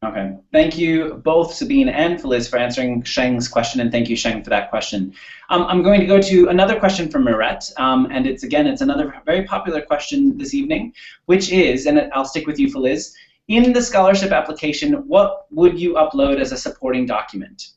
Okay, thank you both Sabine and Feliz for answering Sheng's question, and thank you Sheng for that question. I'm going to go to another question from Mirette, and it's another very popular question this evening, which is, and I'll stick with you Feliz, in the scholarship application, what would you upload as a supporting document?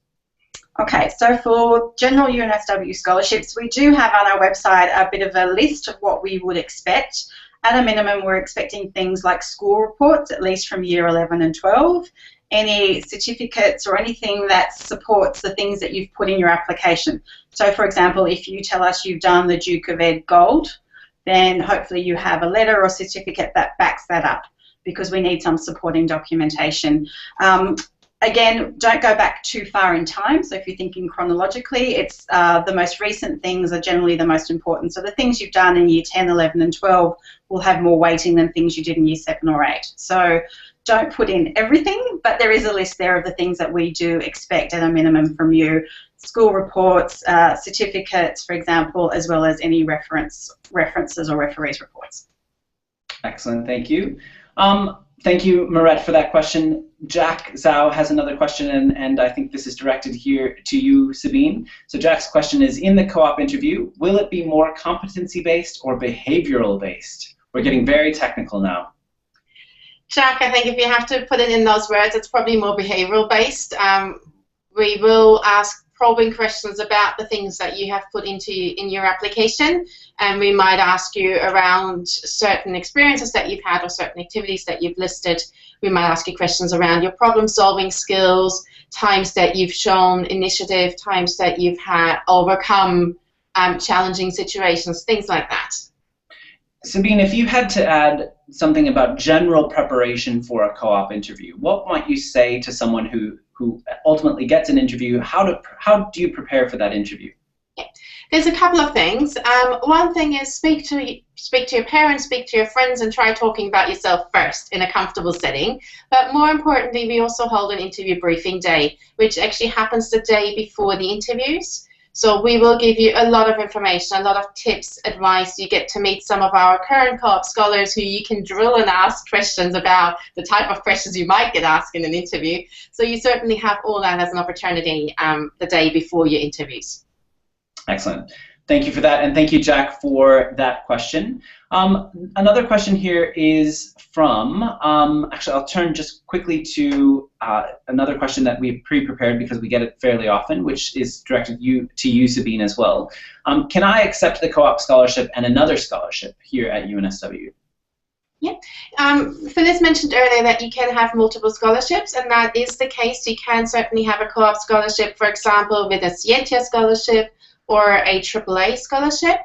Okay, so for general UNSW scholarships, we do have on our website a bit of a list of what we would expect. At a minimum, we're expecting things like school reports, at least from year 11 and 12, any certificates or anything that supports the things that you've put in your application. So for example, if you tell us you've done the Duke of Ed Gold, then hopefully you have a letter or certificate that backs that up, because we need some supporting documentation. Again, don't go back too far in time. So if you're thinking chronologically, it's the most recent things are generally the most important. So the things you've done in year 10, 11 and 12 will have more weighting than things you did in year 7 or 8. So don't put in everything, but there is a list there of the things that we do expect at a minimum from you. School reports, certificates, for example, as well as any references or referees reports. Excellent, thank you. Thank you, Marette, for that question. Jack Zhao has another question, and I think this is directed here to you, Sabine. So Jack's question is, in the co-op interview, will it be more competency-based or behavioral-based? We're getting very technical now. Jack, I think if you have to put it in those words, it's probably more behavioral-based. We will ask probing questions about the things that you have put in your application, and we might ask you around certain experiences that you've had or certain activities that you've listed. We might ask you questions around your problem-solving skills, times that you've shown initiative, times that you've had overcome challenging situations, things like that. Sabine, if you had to add something about general preparation for a co-op interview, what might you say to someone who ultimately gets an interview? How do you prepare for that interview? Yeah. There's a couple of things. One thing is speak to your parents, speak to your friends, and try talking about yourself first in a comfortable setting. But more importantly, we also hold an interview briefing day, which actually happens the day before the interviews. So we will give you a lot of information, a lot of tips, advice. You get to meet some of our current co-op scholars who you can drill and ask questions about the type of questions you might get asked in an interview. So you certainly have all that as an opportunity the day before your interviews. Excellent. Thank you for that, and thank you, Jack, for that question. Another question here is from, actually I'll turn just quickly to another question that we've pre-prepared because we get it fairly often, which is directed to you, Sabine, as well. Can I accept the co-op scholarship and another scholarship here at UNSW? Yeah. Phyllis mentioned earlier that you can have multiple scholarships, and that is the case. You can certainly have a co-op scholarship, for example, with a Scientia scholarship or a AAA scholarship.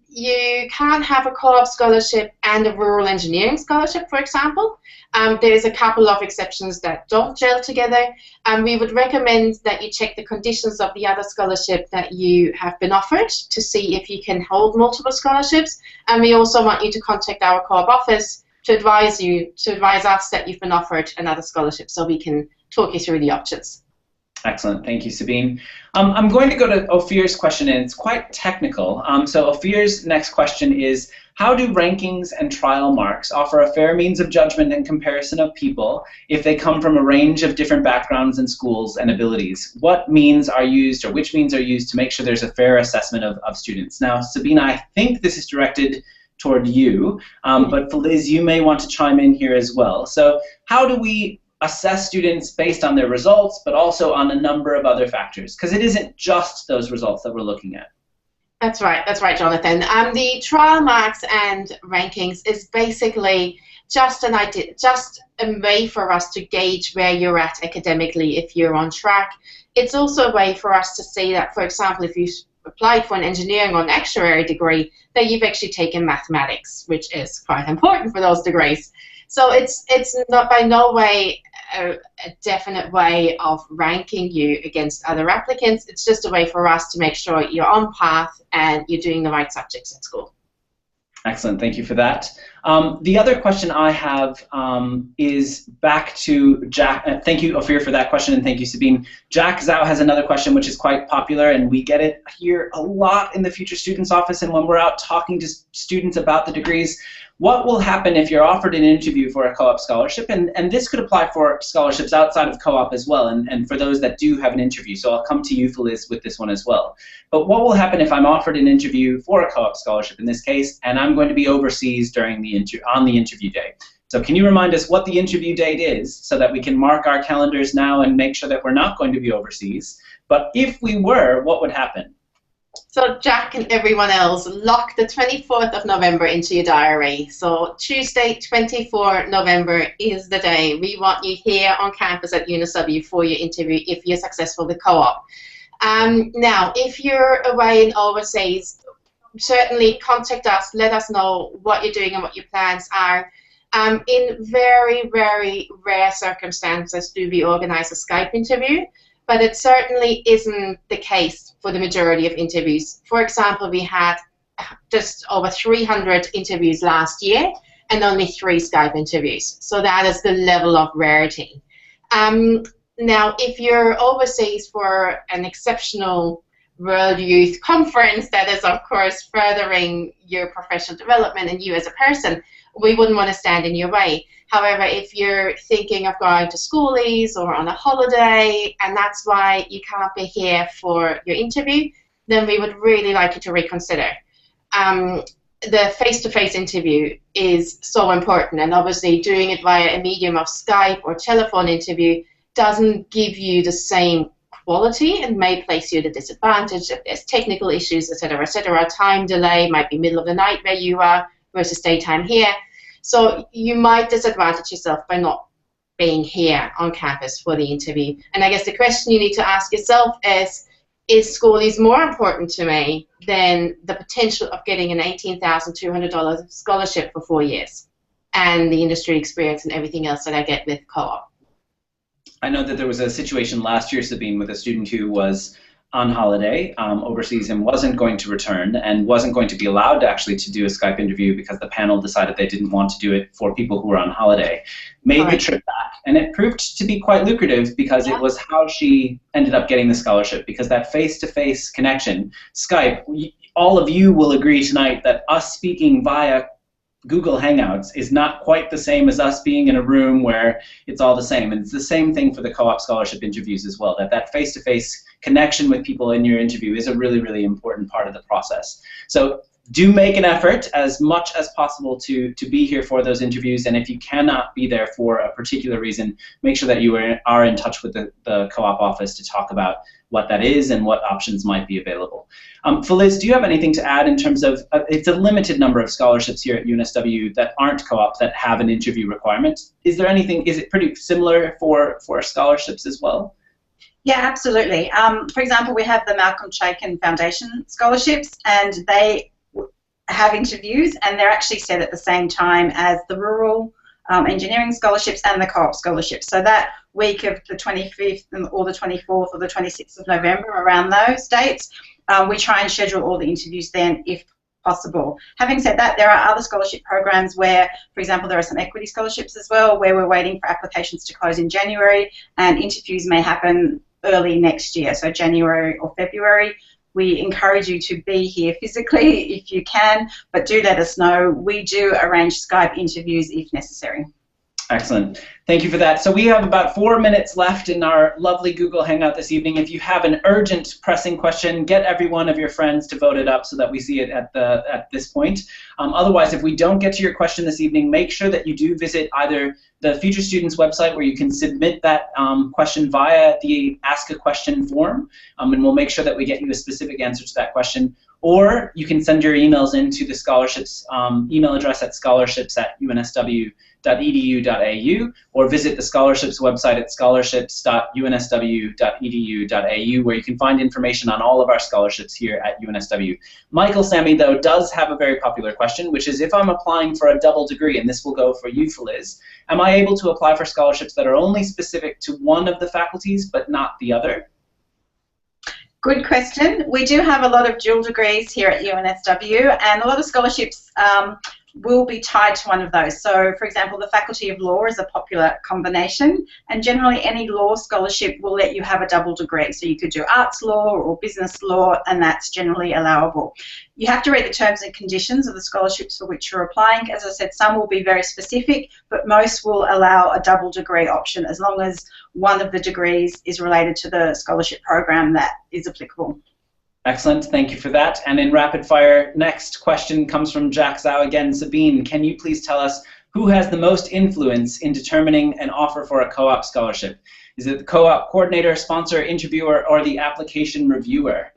You can't have a co-op scholarship and a rural engineering scholarship, for example. There's a couple of exceptions that don't gel together. We would recommend that you check the conditions of the other scholarship that you have been offered to see if you can hold multiple scholarships. And we also want you to contact our co-op office to advise us that you've been offered another scholarship so we can talk you through the options. Excellent, thank you, Sabine. I'm going to go to Ophir's question, and it's quite technical. So Ophir's next question is, how do rankings and trial marks offer a fair means of judgment and comparison of people if they come from a range of different backgrounds and schools and abilities? What means are used, or which means are used to make sure there's a fair assessment of students? Now, Sabine, I think this is directed toward you, but Liz, you may want to chime in here as well. So how do we assess students based on their results, but also on a number of other factors? Because it isn't just those results that we're looking at. That's right, Jonathan. The trial marks and rankings is basically just an idea, just a way for us to gauge where you're at academically, if you're on track. It's also a way for us to see that, for example, if you applied for an engineering or an actuary degree, that you've actually taken mathematics, which is quite important for those degrees. So it's not by no way a definite way of ranking you against other applicants. It's just a way for us to make sure you're on path and you're doing the right subjects at school. Excellent, thank you for that. The other question I have is back to Jack. Thank you, Ophir, for that question, and thank you, Sabine. Jack Zhao has another question which is quite popular, and we get it here a lot in the Future Students Office and when we're out talking to students about the degrees. What will happen if you're offered an interview for a co-op scholarship? And this could apply for scholarships outside of co-op as well, and for those that do have an interview. So I'll come to you, Feliz, with this one as well. But what will happen if I'm offered an interview for a co-op scholarship in this case, and I'm going to be overseas during on the interview day? So can you remind us what the interview date is so that we can mark our calendars now and make sure that we're not going to be overseas? But if we were, what would happen? So Jack and everyone else, lock the 24th of November into your diary. So Tuesday, 24 November is the day. We want you here on campus at UNSW for your interview if you're successful with co-op. Now, if you're away in overseas, certainly contact us. Let us know what you're doing and what your plans are. In very, very rare circumstances do we organize a Skype interview, but it certainly isn't the case for the majority of interviews. For example, we had just over 300 interviews last year, and only 3 Skype interviews. So that is the level of rarity. Now, if you're overseas for an exceptional World Youth Conference that is, of course, furthering your professional development and you as a person, we wouldn't want to stand in your way. However, if you're thinking of going to schoolies or on a holiday, and that's why you can't be here for your interview, then we would really like you to reconsider. The face-to-face interview is so important, and obviously doing it via a medium of Skype or telephone interview doesn't give you the same quality and may place you at a disadvantage if there's technical issues, etc., etc. Time delay might be middle of the night where you are versus daytime here. So you might disadvantage yourself by not being here on campus for the interview. And I guess the question you need to ask yourself is schoolies more important to me than the potential of getting an $18,200 scholarship for 4 years and the industry experience and everything else that I get with co-op? I know that there was a situation last year, Sabine, with a student who was on holiday overseas and wasn't going to return and wasn't going to be allowed actually to do a Skype interview because the panel decided they didn't want to do it for people who were on holiday. Made the trip back, and it proved to be quite lucrative because it was how she ended up getting the scholarship, because that face-to-face connection, Skype, all of you will agree tonight that us speaking via Google Hangouts is not quite the same as us being in a room where it's all the same. And it's the same thing for the co-op scholarship interviews as well, that face-to-face connection with people in your interview is a really, really important part of the process. So do make an effort as much as possible to be here for those interviews, and if you cannot be there for a particular reason, make sure that you are in touch with the co-op office to talk about what that is and what options might be available. Feliz, do you have anything to add in terms of, it's a limited number of scholarships here at UNSW that aren't co-op that have an interview requirement. Is there anything, is it pretty similar for scholarships as well? Yeah, absolutely. For example, we have the Malcolm Chaikin Foundation scholarships, and they have interviews, and they're actually set at the same time as the rural engineering scholarships and the co-op scholarships. So that week of the 25th or the 24th or the 26th of November, around those dates, we try and schedule all the interviews then if possible. Having said that, there are other scholarship programs where, for example, there are some equity scholarships as well, where we're waiting for applications to close in January, and interviews may happen early next year, so January or February. We encourage you to be here physically if you can, but do let us know. We do arrange Skype interviews if necessary. Excellent. Thank you for that. So we have about 4 minutes left in our lovely Google Hangout this evening. If you have an urgent, pressing question, get every one of your friends to vote it up so that we see it at this point. Otherwise, if we don't get to your question this evening, make sure that you do visit either the Future Students website, where you can submit that question via the Ask a Question form, and we'll make sure that we get you a specific answer to that question. Or you can send your emails into the scholarships email address at scholarships@unsw.edu.au, or visit the scholarships website at scholarships.unsw.edu.au, where you can find information on all of our scholarships here at UNSW. Michael Sammy, though, does have a very popular question, which is, if I'm applying for a double degree, and this will go for you, Feliz, am I able to apply for scholarships that are only specific to one of the faculties but not the other? Good question. We do have a lot of dual degrees here at UNSW, and a lot of scholarships will be tied to one of those. So, for example, the Faculty of Law is a popular combination, and generally any law scholarship will let you have a double degree. So you could do arts law or business law, and that's generally allowable. You have to read the terms and conditions of the scholarships for which you're applying. As I said, some will be very specific, but most will allow a double degree option as long as one of the degrees is related to the scholarship program that is applicable. Excellent, thank you for that. And in rapid fire, next question comes from Jack Zhao again. Sabine, can you please tell us who has the most influence in determining an offer for a co-op scholarship? Is it the co-op coordinator, sponsor, interviewer, or the application reviewer?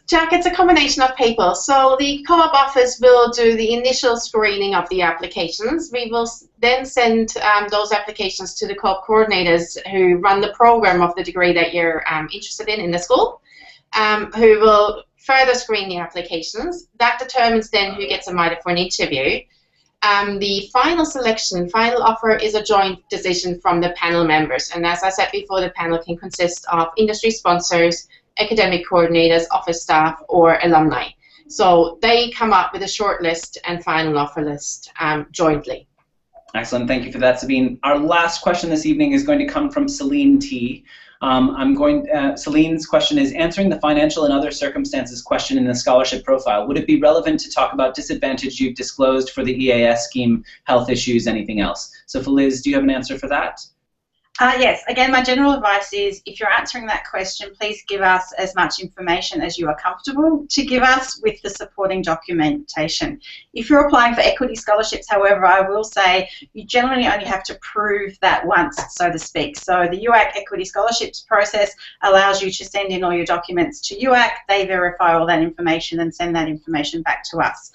Jack, it's a combination of people. So the co-op office will do the initial screening of the applications. We will then send those applications to the co-op coordinators who run the program of the degree that you're interested in the school, who will further screen the applications. That determines then who gets invited for an interview. The final selection, final offer, is a joint decision from the panel members. And as I said before, the panel can consist of industry sponsors, academic coordinators, office staff, or alumni. So they come up with a short list and final offer list jointly. Excellent. Thank you for that, Sabine. Our last question this evening is going to come from Celine T. Celine's question is, answering the financial and other circumstances question in the scholarship profile, would it be relevant to talk about disadvantage you've disclosed for the EAS scheme, health issues, anything else? So for Liz, do you have an answer for that? Yes, again, my general advice is if you're answering that question, please give us as much information as you are comfortable to give us with the supporting documentation. If you're applying for equity scholarships, however, I will say you generally only have to prove that once, so to speak. So the UAC equity scholarships process allows you to send in all your documents to UAC, they verify all that information and send that information back to us.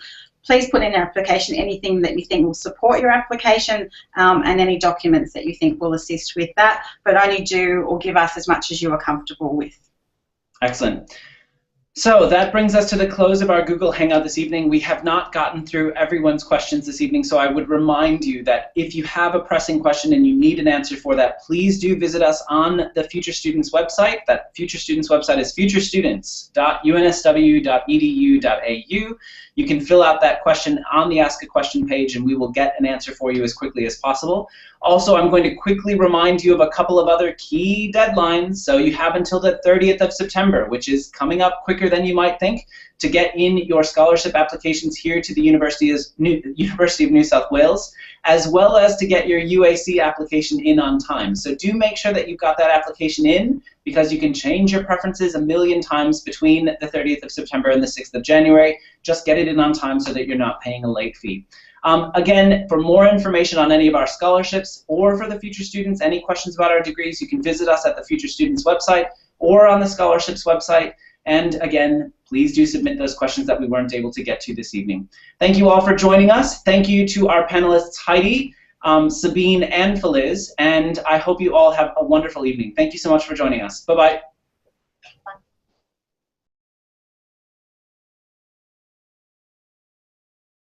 Please put in your application anything that you think will support your application and any documents that you think will assist with that, but only do or give us as much as you are comfortable with. Excellent. So that brings us to the close of our Google Hangout this evening. We have not gotten through everyone's questions this evening, so I would remind you that if you have a pressing question and you need an answer for that, please do visit us on the Future Students website. That Future Students website is futurestudents.unsw.edu.au. You can fill out that question on the Ask a Question page and we will get an answer for you as quickly as possible. Also, I'm going to quickly remind you of a couple of other key deadlines. So you have until the 30th of September, which is coming up quicker than you might think, to get in your scholarship applications here to the University of New South Wales, as well as to get your UAC application in on time. So do make sure that you've got that application in, because you can change your preferences a million times between the 30th of September and the 6th of January. Just get it in on time so that you're not paying a late fee. Again, for more information on any of our scholarships or for the Future Students, any questions about our degrees, you can visit us at the Future Students website or on the scholarships website. And again, please do submit those questions that we weren't able to get to this evening. Thank you all for joining us. Thank you to our panelists Heidi, Sabine, and Feliz, and I hope you all have a wonderful evening. Thank you so much for joining us. Bye-bye.